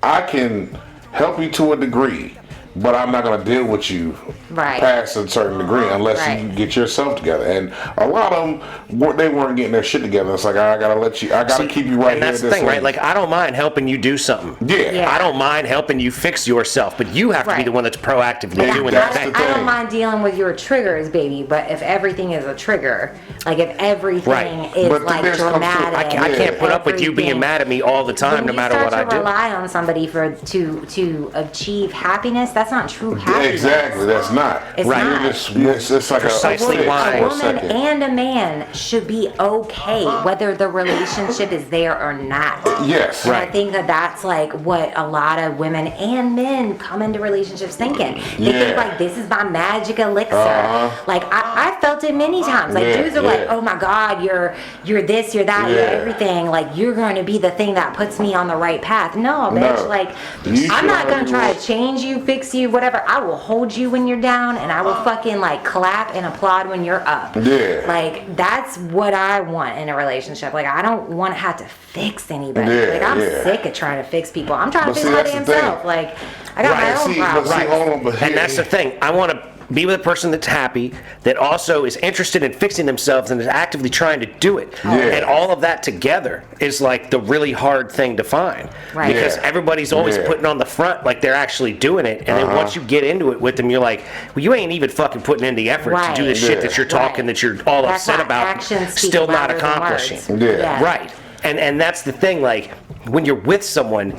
I can help you to a degree, but I'm not gonna deal with you Right. past a certain degree unless you Right. get yourself together. And a lot of them, they weren't getting their shit together. It's like, I gotta keep you right And here. that's the this thing, right? lane. Like, I don't mind helping you do something. Yeah. Yeah. I don't mind helping you fix yourself, but you have to be Right. the one that's proactively Yeah, doing that's that. the I don't thing. mind dealing with your triggers, baby, but if everything is a trigger, like if everything Right. is But then like there's comes to- dramatic, I can't put up with you being everything- mad at me all the time, when no you matter start what I to do. rely on somebody to achieve happiness, that's not true happiness. Exactly, that's not. It's Right. not. It's like Precisely a why. A for a woman second. and a man should be okay whether the relationship is there or not. Yes. And I Right. think that that's like what a lot of women and men come into relationships thinking. They think Yeah. like, this is my magic elixir. Uh-huh. Like I felt it many times. Like Yeah, dudes are like, yeah. oh my God, you're this, you're that, you're Yeah. everything. Like you're going to be the thing that puts me on the right path. No, bitch. No. Like You I'm should not going to try already- to change you, fix you, whatever. I will hold you when you're down, and I will fucking like clap and applaud when you're up. Yeah. Like that's what I want in a relationship. Like I don't want to have to fix anybody. Yeah, Like I'm yeah. sick of trying to fix people. I'm trying But to see, fix my that's damn the thing. self. Like I got my own See, problems. but see, hold on, but And that's the thing. I want to be with a person that's happy, that also is interested in fixing themselves and is actively trying to do it. Yeah. And all of that together is like the really hard thing to find. Right. Because Yeah. everybody's always Yeah. putting on the front like they're actually doing it. And then once you get into it with them, you're like, well, you ain't even fucking putting in the effort to do the Right. shit Yeah. that you're talking, Right. that you're all That's upset why about, actions speak still not louder than accomplishing. words. Yeah. Right. And that's the thing, like, when you're with someone,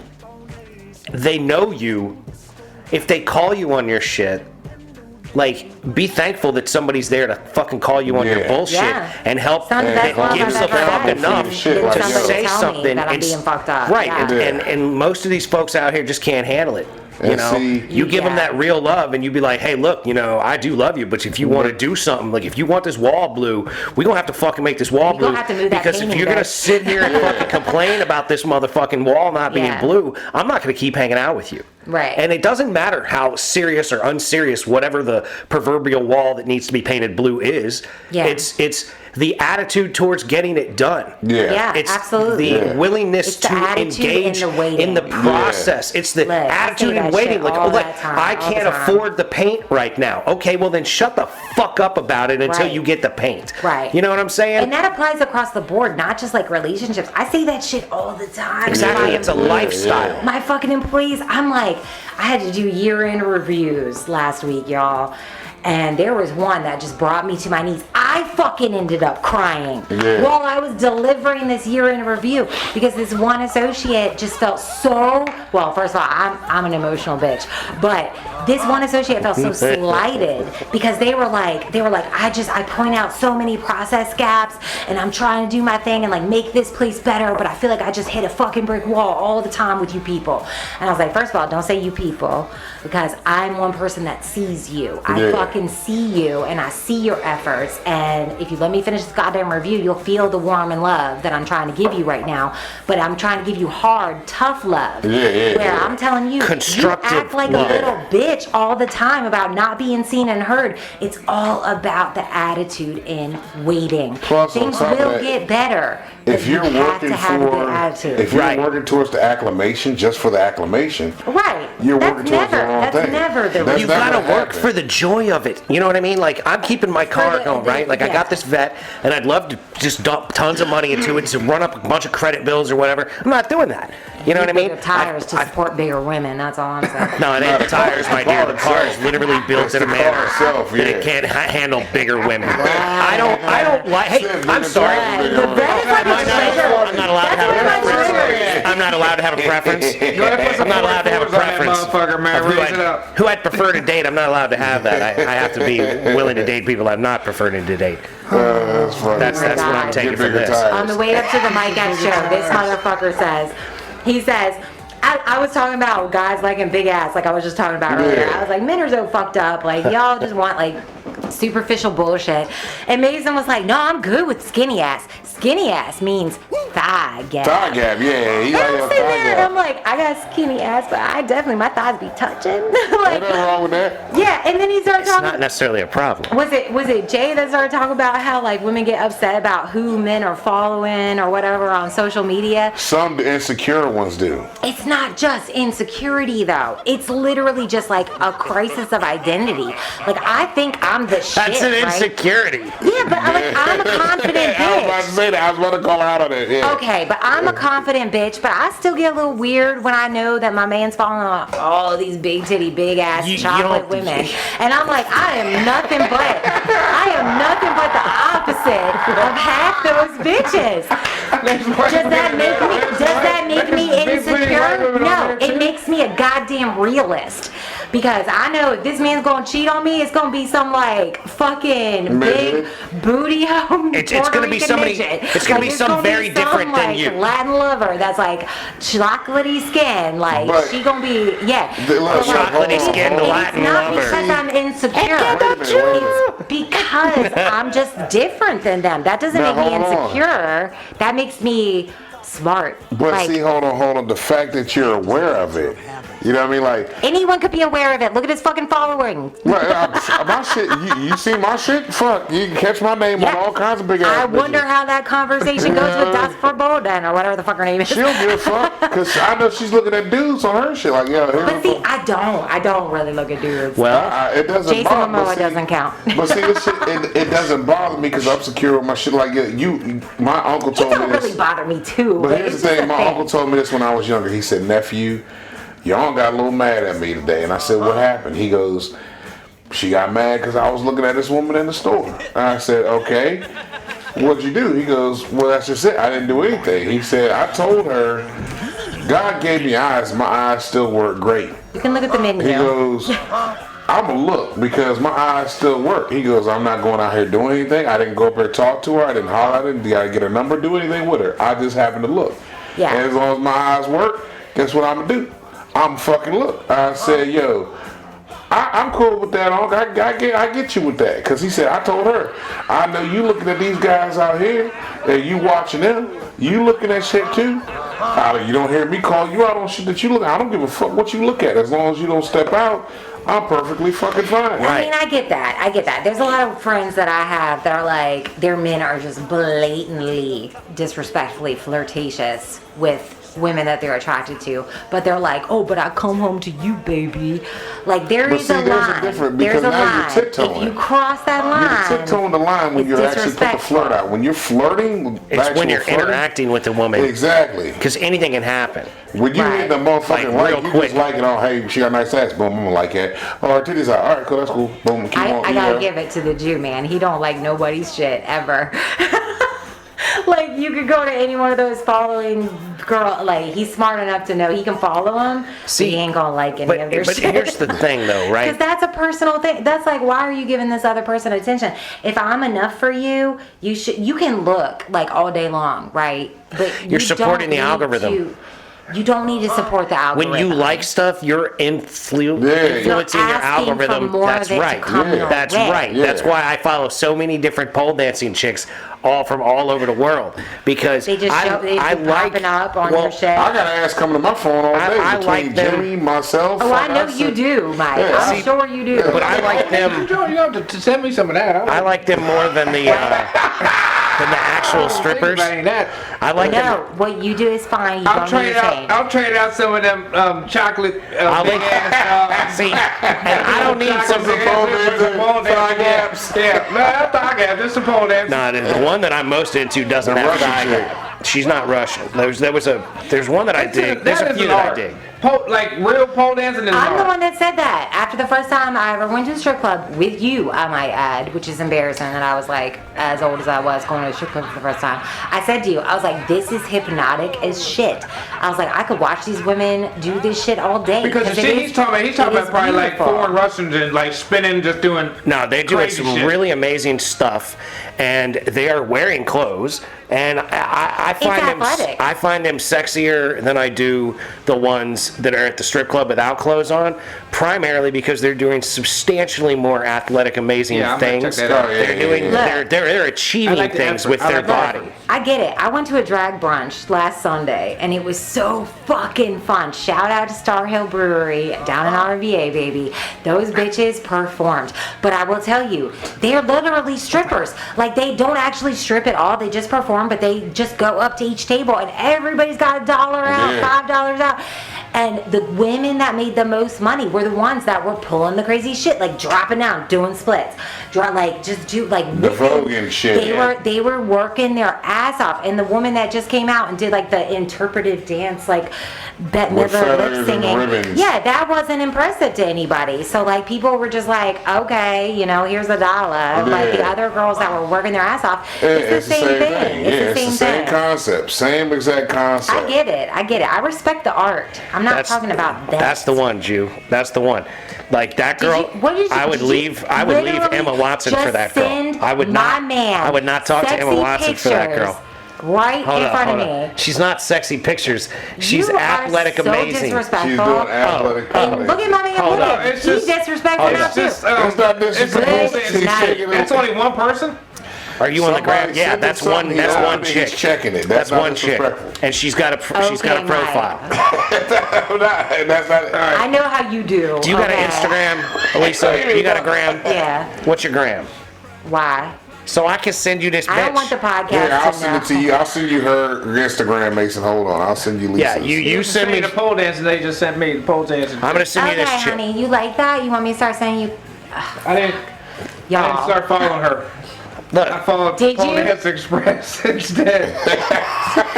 they know you. If they call you on your shit, like, be thankful that somebody's there to fucking call you on your Yeah. bullshit Yeah. and help. Some of the best love gives I've a ever fuck had. enough Shit, like, to somebody say tell me something. that I'm It's- being fucked up. Right, Yeah. and most of these folks out here just can't handle it. You And know, see- you give them Yeah. that real love, and you be like, "Hey, look, you know, I do love you, but if you want to do something, like if you want this wall blue, we gonna have to fucking make this wall We blue. gonna have to move that Because if painting, you're gonna bitch." sit here and fucking complain about this motherfucking wall not being Yeah. blue, I'm not gonna keep hanging out with you." Right. And it doesn't matter how serious or unserious whatever the proverbial wall that needs to be painted blue is. Yeah. It's the attitude towards getting it done. Yeah. Yeah. It's Absolutely. the willingness It's the to attitude engage in the waiting. in the process. It's the Look, I say attitude in that waiting. shit Like, all oh, like, that time, I all the can't time. afford the paint right now. Okay, well then shut the fuck up about it until Right. you get the paint. Right. You know what I'm saying? And that applies across the board, not just like relationships. I say that shit all the time. Exactly. My It's a employees- lifestyle. My fucking employees, I'm like, I had to do year-end reviews last week, y'all. And there was one that just brought me to my knees. I fucking ended up crying Yeah. while I was delivering this year-end review because this one associate just felt so, well, first of all, I'm an emotional bitch, but this one associate felt so slighted because they were like, I point out so many process gaps and I'm trying to do my thing and like make this place better, but I feel like I just hit a fucking brick wall all the time with you people. And I was like, first of all, don't say you people because I'm one person that sees you. I Yeah. fucking see you and I see your efforts, and if you let me finish this goddamn review, you'll feel the warm and love that I'm trying to give you right now. But I'm trying to give you hard, tough love. Yeah, where I'm telling you, Constructive you act like love. a little bitch all the time about not being seen and heard. It's all about the attitude in waiting. Plus, on Things top of will that, get better. If but you're you have working to have a good for, attitude. if you're Right. working towards the acclamation just for the acclamation, Right. you're That's working towards the never- wrong that's thing. never the That's You not gotta gonna work happen. for the joy of it. You know what I mean? Like, I'm keeping my car the- going, right? Like, I yeah. got this vet, and I'd love to just dump tons of money into it to run up a bunch of credit bills or whatever. I'm not doing that. You know what I mean? Bigger tires to I- support bigger women. That's all I'm saying. No, it ain't the tires, my dear. The car is literally built It's in a the manner car itself, that it yeah. can't handle bigger women. I don't like. Hey, I'm That's sorry. right. The vet is like Am I a trigger. not, I'm not allowed to That's one of my have a preference. triggers. I'm not allowed to have a preference. Go ahead and put some I'm not allowed to have a 44s on that preference motherfucker, man. of who Raise it I'd, up. who I'd prefer to date. I'm not allowed to have that. I have to be willing to date people I'm not preferring to date. That's funny. That's what I'm God. taking Get from bigger this. tires. On the way up to the Mike X show, this motherfucker says, I was talking about guys liking big ass, like I was just talking about earlier. Yeah. I was like, men are so fucked up. Like, y'all just want like superficial bullshit. And Mason was like, no, I'm good with skinny ass. Skinny ass means thigh gap. Thigh gap, yeah. He And like I'm your sitting thigh there and gap. I'm like, I got skinny ass, but I definitely, my thighs be touching. like, Ain't nothing wrong with that. yeah, and then he started It's talking. not necessarily a problem. Was it Jay that started talking about how like women get upset about who men are following or whatever on social media? Some insecure ones do. It's not just insecurity though. It's literally just like a crisis of identity. Like I think I'm the shit. That's an right? insecurity. Yeah, but I'm a confident I was about to bitch. say that. I was about to call her out on it. Yeah. Okay, but I'm a confident bitch, but I still get a little weird when I know that my man's falling on all these big titty, big ass You chocolate don't- women. And I'm like, I am nothing but the opposite of half those bitches. Does that make me insecure? No, it makes me a goddamn realist. Because I know if this man's gonna cheat on me, it's gonna be some like fucking big booty home. It's gonna be somebody- it's gonna be some very different than like, you. Latin lover that's like chocolatey skin. Like But- she gonna be Look, Chocolatey skin, the and Latin it's not lover. because I'm insecure. It's because I'm just different than them. That doesn't Now, make me hold on. insecure. That makes me smart. But like, see, hold on. The fact that you're aware of it, you know what I mean? Like, anyone could be aware of it. Look at his fucking following. my shit, you see my shit? Fuck, you can catch my name on Yeah. all kinds of big ass I wonder bitches. how that conversation goes with Das Verboten or whatever the fuck her name is. She don't give a fuck, because I know she's looking at dudes on her shit. Like, yeah, But see, I don't really look at dudes. Well, it doesn't Jason bother me. Momoa doesn't count. But see, this shit, it doesn't bother me because I'm secure with my shit. Like, my uncle It told me don't this. really bother me too. But here's it's the just thing, a my uncle told me this when I was younger. He said, nephew, y'all got a little mad at me today. And I said, what happened? He goes, she got mad because I was looking at this woman in the store. And I said, okay, what'd you do? He goes, well, that's just it. I didn't do anything. He said, I told her, God gave me eyes. My eyes still work great. You can look at the menu. He goes, I'ma look because my eyes still work. He goes, I'm not going out here doing anything. I didn't go up there and talk to her. I didn't holler at her. Did I get her number? Do anything with her? I just happened to look. Yeah. And as long as my eyes work, guess what I'm gonna do? I'm fucking look. I said, yo, I'm cool with that. I get you with that. Because he said, I told her, I know you looking at these guys out here and you watching them. You looking at shit too. You don't hear me call you out on shit that you look at. I don't give a fuck what you look at. As long as you don't step out, I'm perfectly fucking fine. I mean, I get that. There's a lot of friends that I have that are like, their men are just blatantly, disrespectfully flirtatious with women that they're attracted to, but they're like, oh, but I come home to you, baby. Like, there But is see, a there's a line. difference, There's because a now you're line. tiptoeing. If you cross that You're line, tiptoeing the line when it's you actually put the disrespectful. flirt out. When you're flirting, It's when actual you're flirting, interacting with a woman. Exactly. Because anything can happen. When you hit the motherfucking Like, like, real you quick. just like it. Oh, hey, she got a nice ass. Boom, I'm gonna like that. Oh, her titties out. All right, cool, that's cool. Boom, keep on. I gotta give it to the Jew, man. He don't like nobody's shit ever. Like, you could go to any one of those following girl. Like, he's smart enough to know he can follow them. See, he ain't gonna like any But, of their but shit. here's the thing, though, Because right? that's a personal thing. That's like, why are you giving this other person attention? If I'm enough for you, you can look like all day long, right? But You're supporting the algorithm. You don't need to support the algorithm. When you like stuff, you're influencing your asking for algorithm. more That's of it to right. come your That's way. right. Yeah. That's why I follow so many different pole dancing chicks, all from all over the world, because They just they I keep like popping up on well, your shit. I got ass coming to my phone all day I between like them. Jimmy, myself. Oh, I fuck, know you said- do, Mike. Yeah, I'm see- sure you do. But I like them. You have to send me some of that. I like them more than the actual strippers. I like No, them. what you do is fine. You I'll don't trade need to out. change. I'll trade out some of them chocolate I'll big like- ass. See, and I don't need some. pole thigh gaps. Yeah, no, not thigh gaps. Just some pole dance. No, the one that I'm most into doesn't The have Russian thigh chick. gap. She's not Russian. There's one that I dig. There's a few that I dig. Like real pole dancing is I'm the art. one that said that. After the first time I ever went to a strip club with you, I might add, which is embarrassing that I was like as old as I was going to a strip club for the first time. I said to you, I was like, this is hypnotic as shit. I was like, I could watch these women do this shit all day. Because you it see, is- he's talking it about is probably like beautiful. foreign Russians and like spinning, just doing. No, they're doing crazy some shit. really amazing stuff, and they are wearing clothes. And I find them, athletic. I find them sexier than I do the ones that are at the strip club without clothes on. Primarily because they're doing substantially more athletic, amazing Yeah, I'm gonna check things. that out. They're doing, yeah. they're achieving I like the things effort. with I their like the body. effort. I get it. I went to a drag brunch last Sunday, and it was so fucking fun. Shout out to Star Hill Brewery down in RVA, baby. Those bitches performed. But I will tell you, they're literally strippers. Like, they don't actually strip at all. They just perform, but they just go up to each table, and everybody's got $1 out, Yeah. $5 out. And the women that made the most money were the ones that were pulling the crazy shit, like dropping down, doing splits, The Vogue shit. They were working their ass off, and the woman that just came out and did like the interpretive dance, like Bette With Midler feathers lip and singing. ribbons. Yeah, that wasn't impressive to anybody. So like people were just like, okay, here's $1. Like the Yeah. other girls that were working their ass off, Yeah, it's the same thing. Yeah, It's the same thing. concept. Same exact concept. I get it. I respect the art. I'm not talking about that. That's the one, Jew. That's the one. Like that girl, I would leave Emma Watson for that girl. I would not. I would not talk to Emma Watson for that girl. Right in front of Hold me. on. She's not sexy pictures. She's You are athletic, so amazing. disrespectful. She's doing athletic. And look at my man Hold William. on, it's He's just- disrespectful now It's too. just, That's not disrespectful. it's- She's not- shaking it. It's only one person. Are you on the Somebody gram? Yeah, send him that's one. something. That's Yeah, I one think chick. he's checking it. That's That's not one chick, disrespectful. and she's got a Okay, profile. That's not. I know how you do. Do you got an okay? Instagram, Elisa? You got a gram? Yeah. What's your gram? Why? So I can send you this bitch. I don't want the podcast Yeah, I'll to send know. it to you. I'll send you her Instagram, Mason. Hold on. I'll send you Lisa's. Yeah, you send me. the pole dancing. They just sent me the pole dancing. I'm gonna send you Okay, this chick. honey, you like that? You want me to start saying you, I didn't y'all? start following her. I Look, followed Did Pole you? Dance Express instead.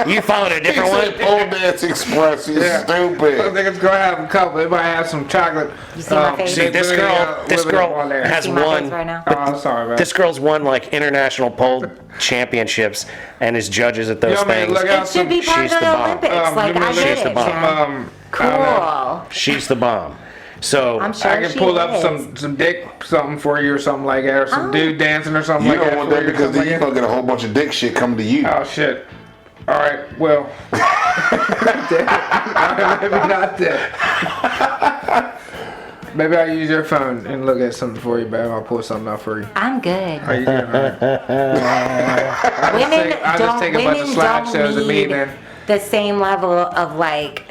you followed a He different said one. Pole Dance Express. He's I stupid. think it's gonna have a couple. It might have some chocolate. You see my face? See, this girl on there. has See my won. face right now? Oh, I'm sorry, man. This girl's won like international pole championships and is judges at those You want me to things. look out It should be part of She's the the bomb. Olympics. Like, give me I a get She's the it, bomb. Jack. I don't know. Cool. She's the bomb. So I'm sure I can she pull up is. some dick something for you or something like that, or some dude dancing or something You like that. don't want for that you or because something then you're like gonna get a whole bunch of dick shit coming to you. Oh shit. All right, well. Maybe not that. Maybe I'll use your phone and look at something for you, babe. I'll pull something out for you. I'm good. How you doing? All right. Women I'll just take a bunch of slideshows of me need then. the same level of like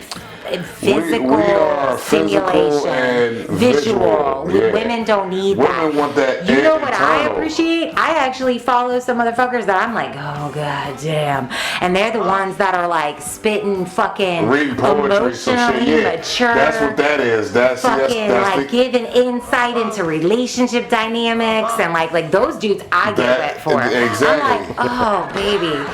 physical we are physical stimulation, and visual. yeah. Women don't need that. Women want that You know what I internal. appreciate? I actually follow some motherfuckers that I'm like, oh god damn, and they're the ones that are like spitting fucking Reading poetry, some emotionally shit. Yeah, mature. that's what that is. That's Fucking that's like the, giving insight into relationship dynamics and like those dudes I get That- wet for. exactly. I'm like, oh baby,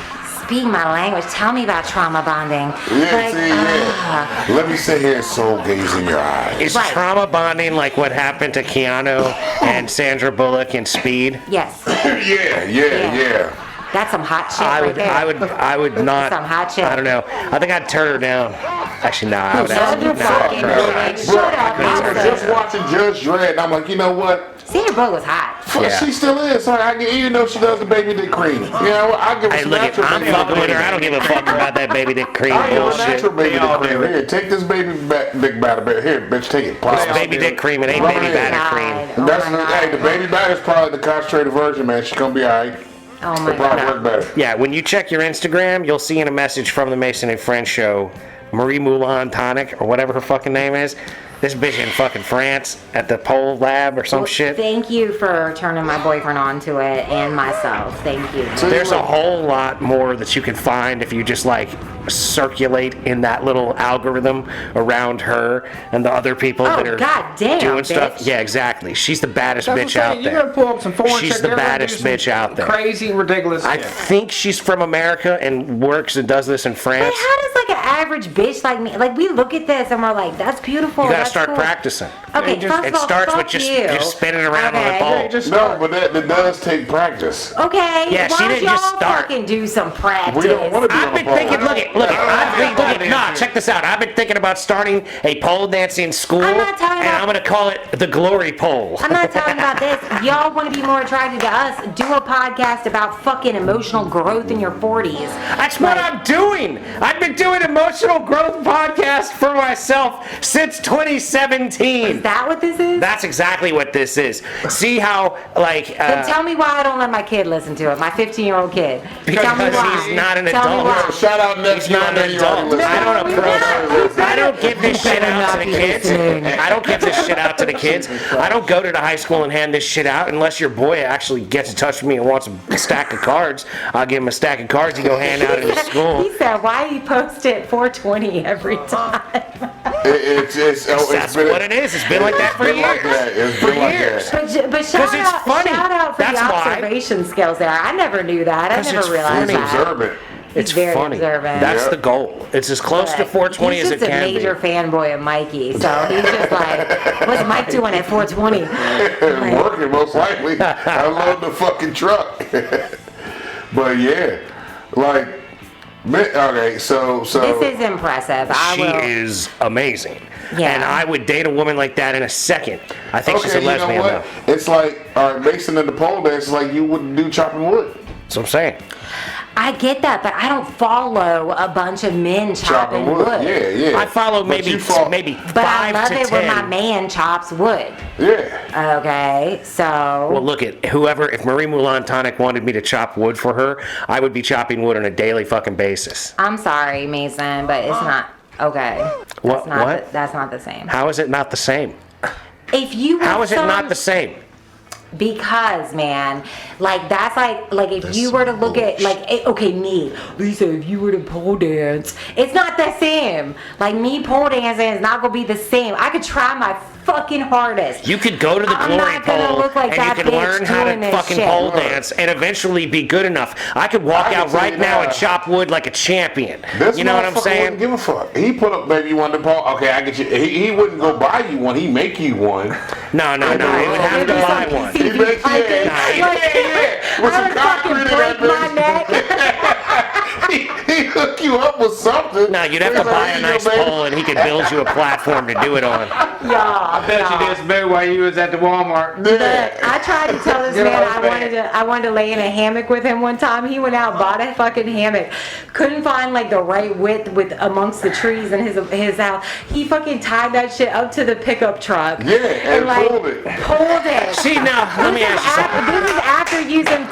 speak my language. Tell me about trauma bonding. Yeah, Like, see, yeah. Let me sit here and soul gaze in your eyes. is Right. trauma bonding like what happened to Keanu and Sandra Bullock in Speed? yes, Yeah. that's some hot shit I right would, there. I would not. Some hot shit. I don't know. I think I'd turn her down. Actually, no. I would Sandra actually. fucking No, Bullock. Shut up, I was Lisa. just watching Judge Dredd, and I'm like, you know what? Sandra Bullock was hot. Fuck, Yeah. she still is. Sorry, even though she does the baby dick cream. You know, I give her Hey, some look at. natural I'm baby fucking dick with her. I don't give a fuck about that baby dick cream I give her bullshit. natural baby They all dick cream. do it. Here, take this baby dick batter. Here, bitch, take it. Pop. It's baby dick cream. It ain't Rub baby it in. batter God. cream. Oh That's my God. hey, the baby batter's probably the concentrated version, man. She's gonna be alright. Oh It'll my probably god. work better. Yeah, when you check your Instagram, you'll see in a message from the Mason and Friends show, Marie Moulin Tonic, or whatever her fucking name is. This bitch in fucking France at the pole lab or some Well, shit. Thank you for turning my boyfriend onto it and myself. Thank you. There's a whole lot more that you can find if you just like circulate in that little algorithm around her and the other people Oh, that are goddamn, doing stuff. bitch. Yeah, exactly. She's the baddest That's what bitch I'm out saying. You there. gotta pull up some foreign She's chick. the They're gonna baddest do some bitch out there. Crazy, ridiculous I shit. think she's from America and works and does this in But France. how does like an average bitch like me, like we look at this and we're like, that's beautiful. You gotta that's start cool. practicing. Okay, Yeah, first It of all, starts with fuck just you. spinning around on the Okay. ball. Yeah, just No, but that does take practice. Okay, Yeah, why she don't didn't just y'all start. fucking do some practice? We don't want to be I've on been a pole. thinking, look it, nah, check this out. I've been thinking about starting a pole dancing school, I'm not talking and about- I'm gonna call it the Glory Pole. I'm not talking about this. Y'all want to be more attracted to us? Do a podcast about fucking emotional growth in your 40s. That's what I'm doing. I've been doing emotional growth podcast for myself since 2017. Is that what this is? That's exactly what this is. See how, like, Then tell me why I don't let my kid listen to it. My 15-year-old kid. Tell me because why. he's not an Tell me adult. why. Yo, shout out nephew. He's not I know an you already adult. listen. I don't No, approach. he's not. I don't give this shit out to the kids. I don't give this shit out to the kids. I don't go to the high school and hand this shit out unless your boy actually gets in touch with me and wants a stack of cards. I'll give him a stack of cards. You go hand out in the school. He said, why do you post it 420 every time? It's That's been what it is. It's been like that for been like years. that. It's For been like years. that. But shout it's out, funny. shout out for That's the why. observation skills there. I never knew that. I 'Cause never it's realized He's funny. that. observant. It's very funny. observant. That's Yeah. the goal. It's as close to 420 he's as it just a can major be. fanboy of Mikey, so he's just like, what's Mike doing at 420? Like, Working most likely. Unload the fucking truck. But yeah, like, okay, so this is impressive. I She will. is amazing. Yeah. And I would date a woman like that in a second. I think she's a okay, you know lesbian, what? though. It's like, all right, Mason in the pole dance is like you wouldn't do chopping wood. That's what I'm saying. I get that, but I don't follow a bunch of men chopping wood. Yeah. I follow But maybe you fall- maybe But I 5 love to it 10. when my man chops wood. Yeah. Okay, so Well, look at whoever. If Marie Moulin Tonic wanted me to chop wood for her, I would be chopping wood on a daily fucking basis. I'm sorry, Mason, but it's not okay. What- That's not what? that's not the same. How is it not the same? If you How were is it not the same? Because, man, like that's like if you were to look at like okay, me, Lisa, if you were to pole dance, it's not the same. Like me pole dancing is not gonna be the same. I could try my fucking hardest. You could go to the I'm glory not gonna pole look like and you that could bitch learn how doing to this fucking shit. pole dance and eventually be good enough. I could walk I can out tell right you now now. and chop wood like a champion. This You know what I'm motherfucker saying? Wouldn't give a fuck. He put up baby one to pole. Okay, I get you. He wouldn't go buy you one. He make you one. No, he would have to Maybe buy some one. He PCP makes you. fucking- Yeah. With I some would fucking concrete in break that my bitch. neck. He he hook you up with something. No, you'd have to buy a nice pole and he could build you a platform to do it on. I bet you this boo while you was at the Walmart. Look, I tried to tell this Get man off I wanted to lay in a hammock with him one time. He went out, bought a fucking hammock, couldn't find like the right width with amongst the trees in his house. He fucking tied that shit up to the pickup truck. Yeah, and pulled it. Pulled it. See, now, let me ask you something. This is after using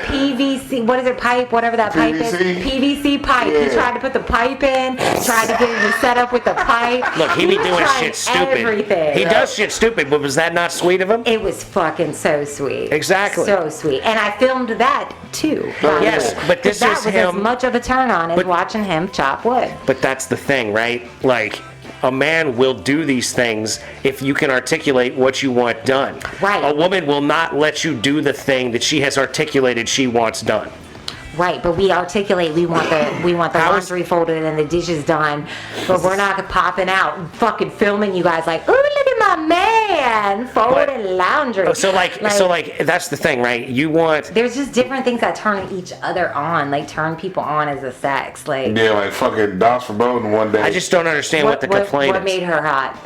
PVC, what is it, pipe, whatever that pipe is. PVC? PVC pipe. Yeah. He tried to put the pipe in, tried to get it set up with the pipe. Look, he be was doing trying shit stupid. Everything. He does shit stupid, but was that not sweet of him? It was fucking so sweet. Exactly. So sweet. And I filmed that too. Yes, but this that is was him. as much of a turn on as But- watching him chop wood. But that's the thing, right? Like, a man will do these things if you can articulate what you want done. Right. A woman will not let you do the thing that she has articulated she wants done. Right, but we articulate we want the How is- laundry folded and the dishes done, but we're not popping out and fucking filming you guys like, ooh, look at my man folding laundry. So like that's the thing, right? You want there's just different things that turn each other on, like turn people on as a sex. Like Yeah, like fucking Dos Verboten one day. I just don't understand what the complaint what is. made her hot?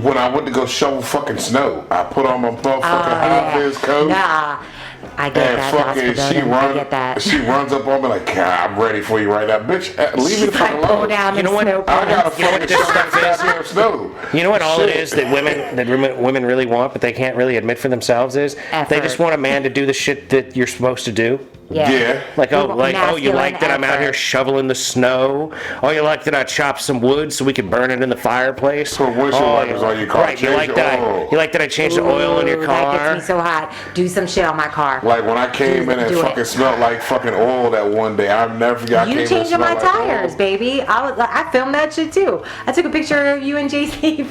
When I went to go shovel fucking snow, I put on my motherfucking high-vis coat. Nah, I get And that. fucking I get that. she runs up on me like, God, I'm ready for you right now, bitch. Leave me the She's fuck like, pull alone. down You know the what? snow I got a pants. You know what fucking this shovel stuff is? goddamn snow. You know what all Shit. it is that women really want, but they can't really admit for themselves is they just Effort. want a man to do the shit that you're supposed to do. Yeah. Like We you want like masculine that I'm out here effort. shoveling the snow. Oh, you like that I chopped some wood so we could burn it in the fireplace. Put windshield wipers on your car. Right, you Change like the that? oil. You like that I changed the oil in your Ooh, car? That gets me so hot. Do some shit on my car. Like when I came in and Do it. fucking smelled like fucking oil that one day, I'll never forget. I came You in and changing my smelled like tires, oil. baby. I filmed that shit too. I took a picture of you and JC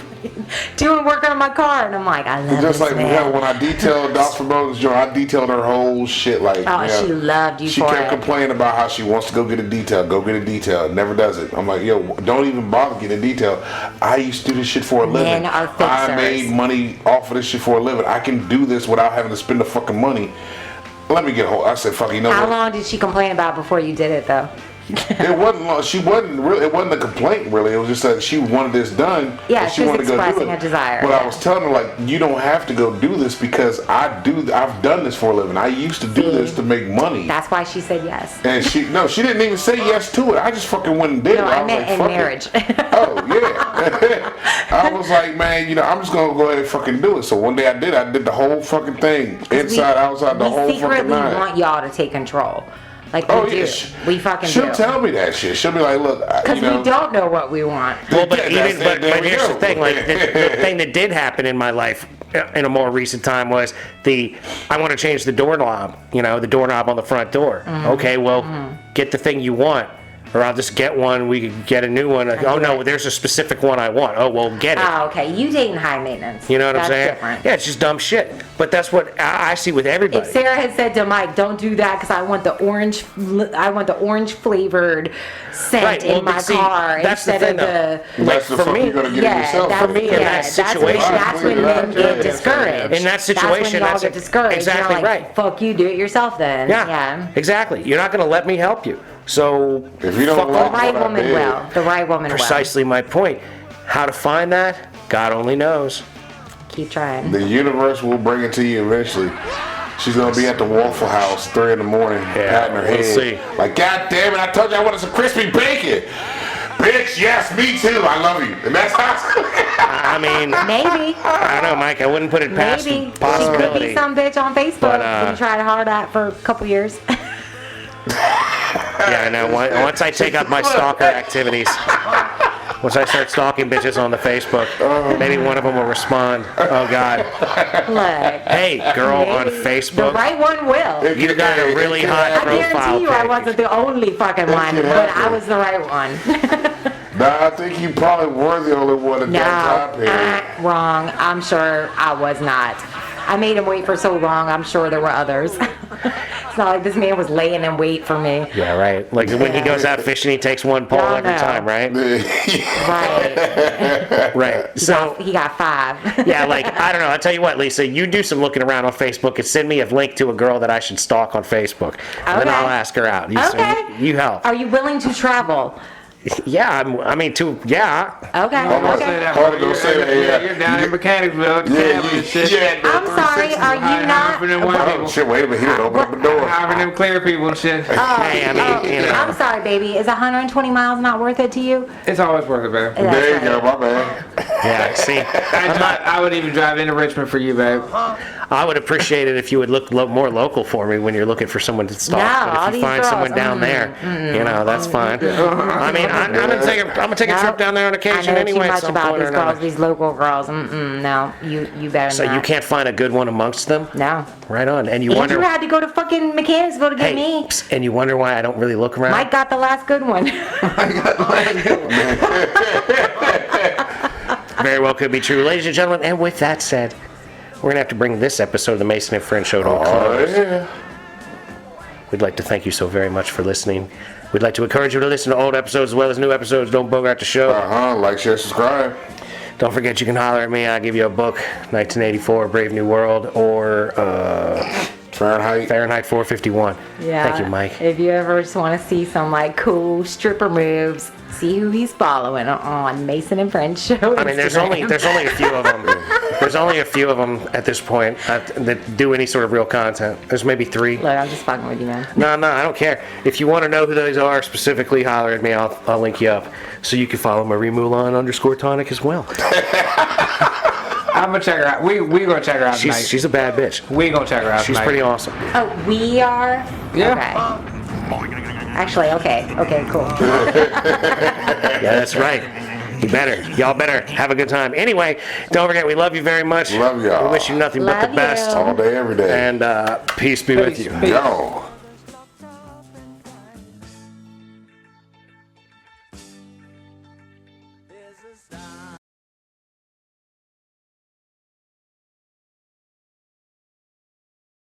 doing work on my car, and I'm like, I love Just this like man. when I detailed Dos Verboten's joint, I detailed her whole shit. Like, Oh, yeah. she loved you She for kept it. complaining about how she wants to go get a detail. Go get a detail. Never does it. I'm like, yo, don't even bother getting a detail. I used to do this shit for a living. Men are I fixers. made money off of this shit for a living. I can do this without having to spend the fucking money. Let me get hold. I said, fuck, you know How what? long did she complain about before you did it, though? It wasn't long. She wasn't really. It wasn't a complaint really. It was just that she wanted this done. Yeah, and she was wanted to go do expressing it. a desire, But yeah. I was telling her like, you don't have to go do this because I've done this for a living. I used to do this to make money. That's why she said yes. And she didn't even say yes to it. I just fucking went and did No, it. I was meant like, in fuck it. marriage. Oh yeah. I was like, man, I'm just gonna go ahead and fucking do it. So one day I did the whole fucking thing, inside, outside, the we whole secretly fucking night. want y'all to take control. Like we Oh do. yeah, We fucking she'll do. tell me that shit. She'll be like, look, Because we don't know what we want. Well, but Yeah, even there but we here's go. the thing. Like the thing that did happen in my life in a more recent time was I want to change the doorknob. The doorknob on the front door. Mm-hmm. Okay, well, get the thing you want, or I'll just get one. We could get a new one. Like, oh no, there's a specific one I want. Oh well, get it. Oh, okay. You dating high maintenance. You know what That's I'm saying? Different. Yeah, it's just dumb shit. But that's what I see with everybody. If Sarah had said to Mike, "Don't do that because I want the orange flavored scent Right, well, in my but see, car that's the instead thing, of the." That's the for fuck me- you're gonna get Yeah, yourself. that's, For me, in that situation- that's when men get Yeah, discouraged. In that situation, that's when y'all that's get discouraged. exactly You're like, right. Fuck you, do it yourself then. yeah, exactly. You're not going to let me help you. So If you don't fuck like off. The right what I woman did. will. The right woman Precisely my point. How to find that? God only knows. will. Keep trying. The universe will bring it to you eventually. She's gonna be at the Waffle House 3 in the morning, patting her we'll head. see. Like, God damn it, I told you I wanted some crispy bacon. Bitch, yes, me too. I love you. And that's how. I mean, Maybe. I don't know, Mike. I wouldn't put it past Maybe. the She could possibility. be some bitch on Facebook. But, Been trying hard at for a couple years. Yeah, I know. Once I take up my stalker activities, once I start stalking bitches on the Facebook, maybe one of them will respond. Oh God. Look. Hey, girl on Maybe. The Facebook. right one will. You got a really high I profile guarantee you I pic. wasn't the only fucking one, could but I happen. was the right one. Nah, I think you probably were the only one at No, that time period. wrong. I'm sure I was not. I made him wait for so long. I'm sure there were others. It's not like this man was laying in wait for me. Yeah, right. Like when he goes out fishing, he takes one pole Yeah, every no. time, right? Right. Right. So, He got 5. yeah, like, I don't know. I'll tell you what, Lisa, you do some looking around on Facebook and send me a link to a girl that I should stalk on Facebook. And then Okay. I'll ask her out. Okay. You help. Are you willing to travel? Yeah, yeah. Okay. Almost Say Okay. that, Hard bro. to go say that, yeah. You're down in Mechanicsville. Yeah, and shit. yeah. I'm sorry. Are you not? Having them white Oh, people. shit, wait a minute. He would open up the door. Having them clear people and shit. Hey, I mean, you know. I'm sorry, baby. Is 120 miles not worth it to you? It's always worth it, babe. That's There you right. go, my man. Yeah, see, I would even drive into Richmond for you, babe. I would appreciate it if you would look more local for me when you're looking for someone to stalk. No, But all if you these find girls, someone down there, you know, that's fine. I mean, I'm gonna take a trip down there on occasion I know anyway too at much some about point or these girls, another. these local girls. No, you better So not. you can't find a good one amongst them? No. Right on. And you And wonder. you had to go to fucking Mechanicsville to get Hey, me. psst, and you wonder why I don't really look around. Mike got the last good one. Very well could be true, ladies and gentlemen. And with that said, we're gonna have to bring this episode of the Mason and Friends Show to a Oh, close. yeah. We'd like to thank you so very much for listening. We'd like to encourage you to listen to old episodes as well as new episodes. Don't bogart the show. Like, share, subscribe. Don't forget you can holler at me. I'll give you a book, 1984, Brave New World, or Fahrenheit. Fahrenheit 451. Yeah. Thank you, Mike. If you ever just want to see some like cool stripper moves, see who he's following on Mason and Friends Show. I mean, there's only a few of them. There's only a few of them at this point that do any sort of real content. There's maybe 3. Look, I'm just fucking with you, man. No, I don't care. If you want to know who those are specifically, holler at me. I'll link you up so you can follow Marie Moulin _tonic as well. I'm gonna check her out. We gonna check her out tonight. She's a bad bitch. We gonna check her out She's tonight. pretty awesome. Oh, we are? Yeah. Okay. Actually, okay. Okay, cool. Yeah, that's right. Y'all better have a good time. Anyway, don't forget, we love you very much. Love y'all. We wish you nothing but Love the best. you. All day, every day. And peace be with you. Peace. Yo.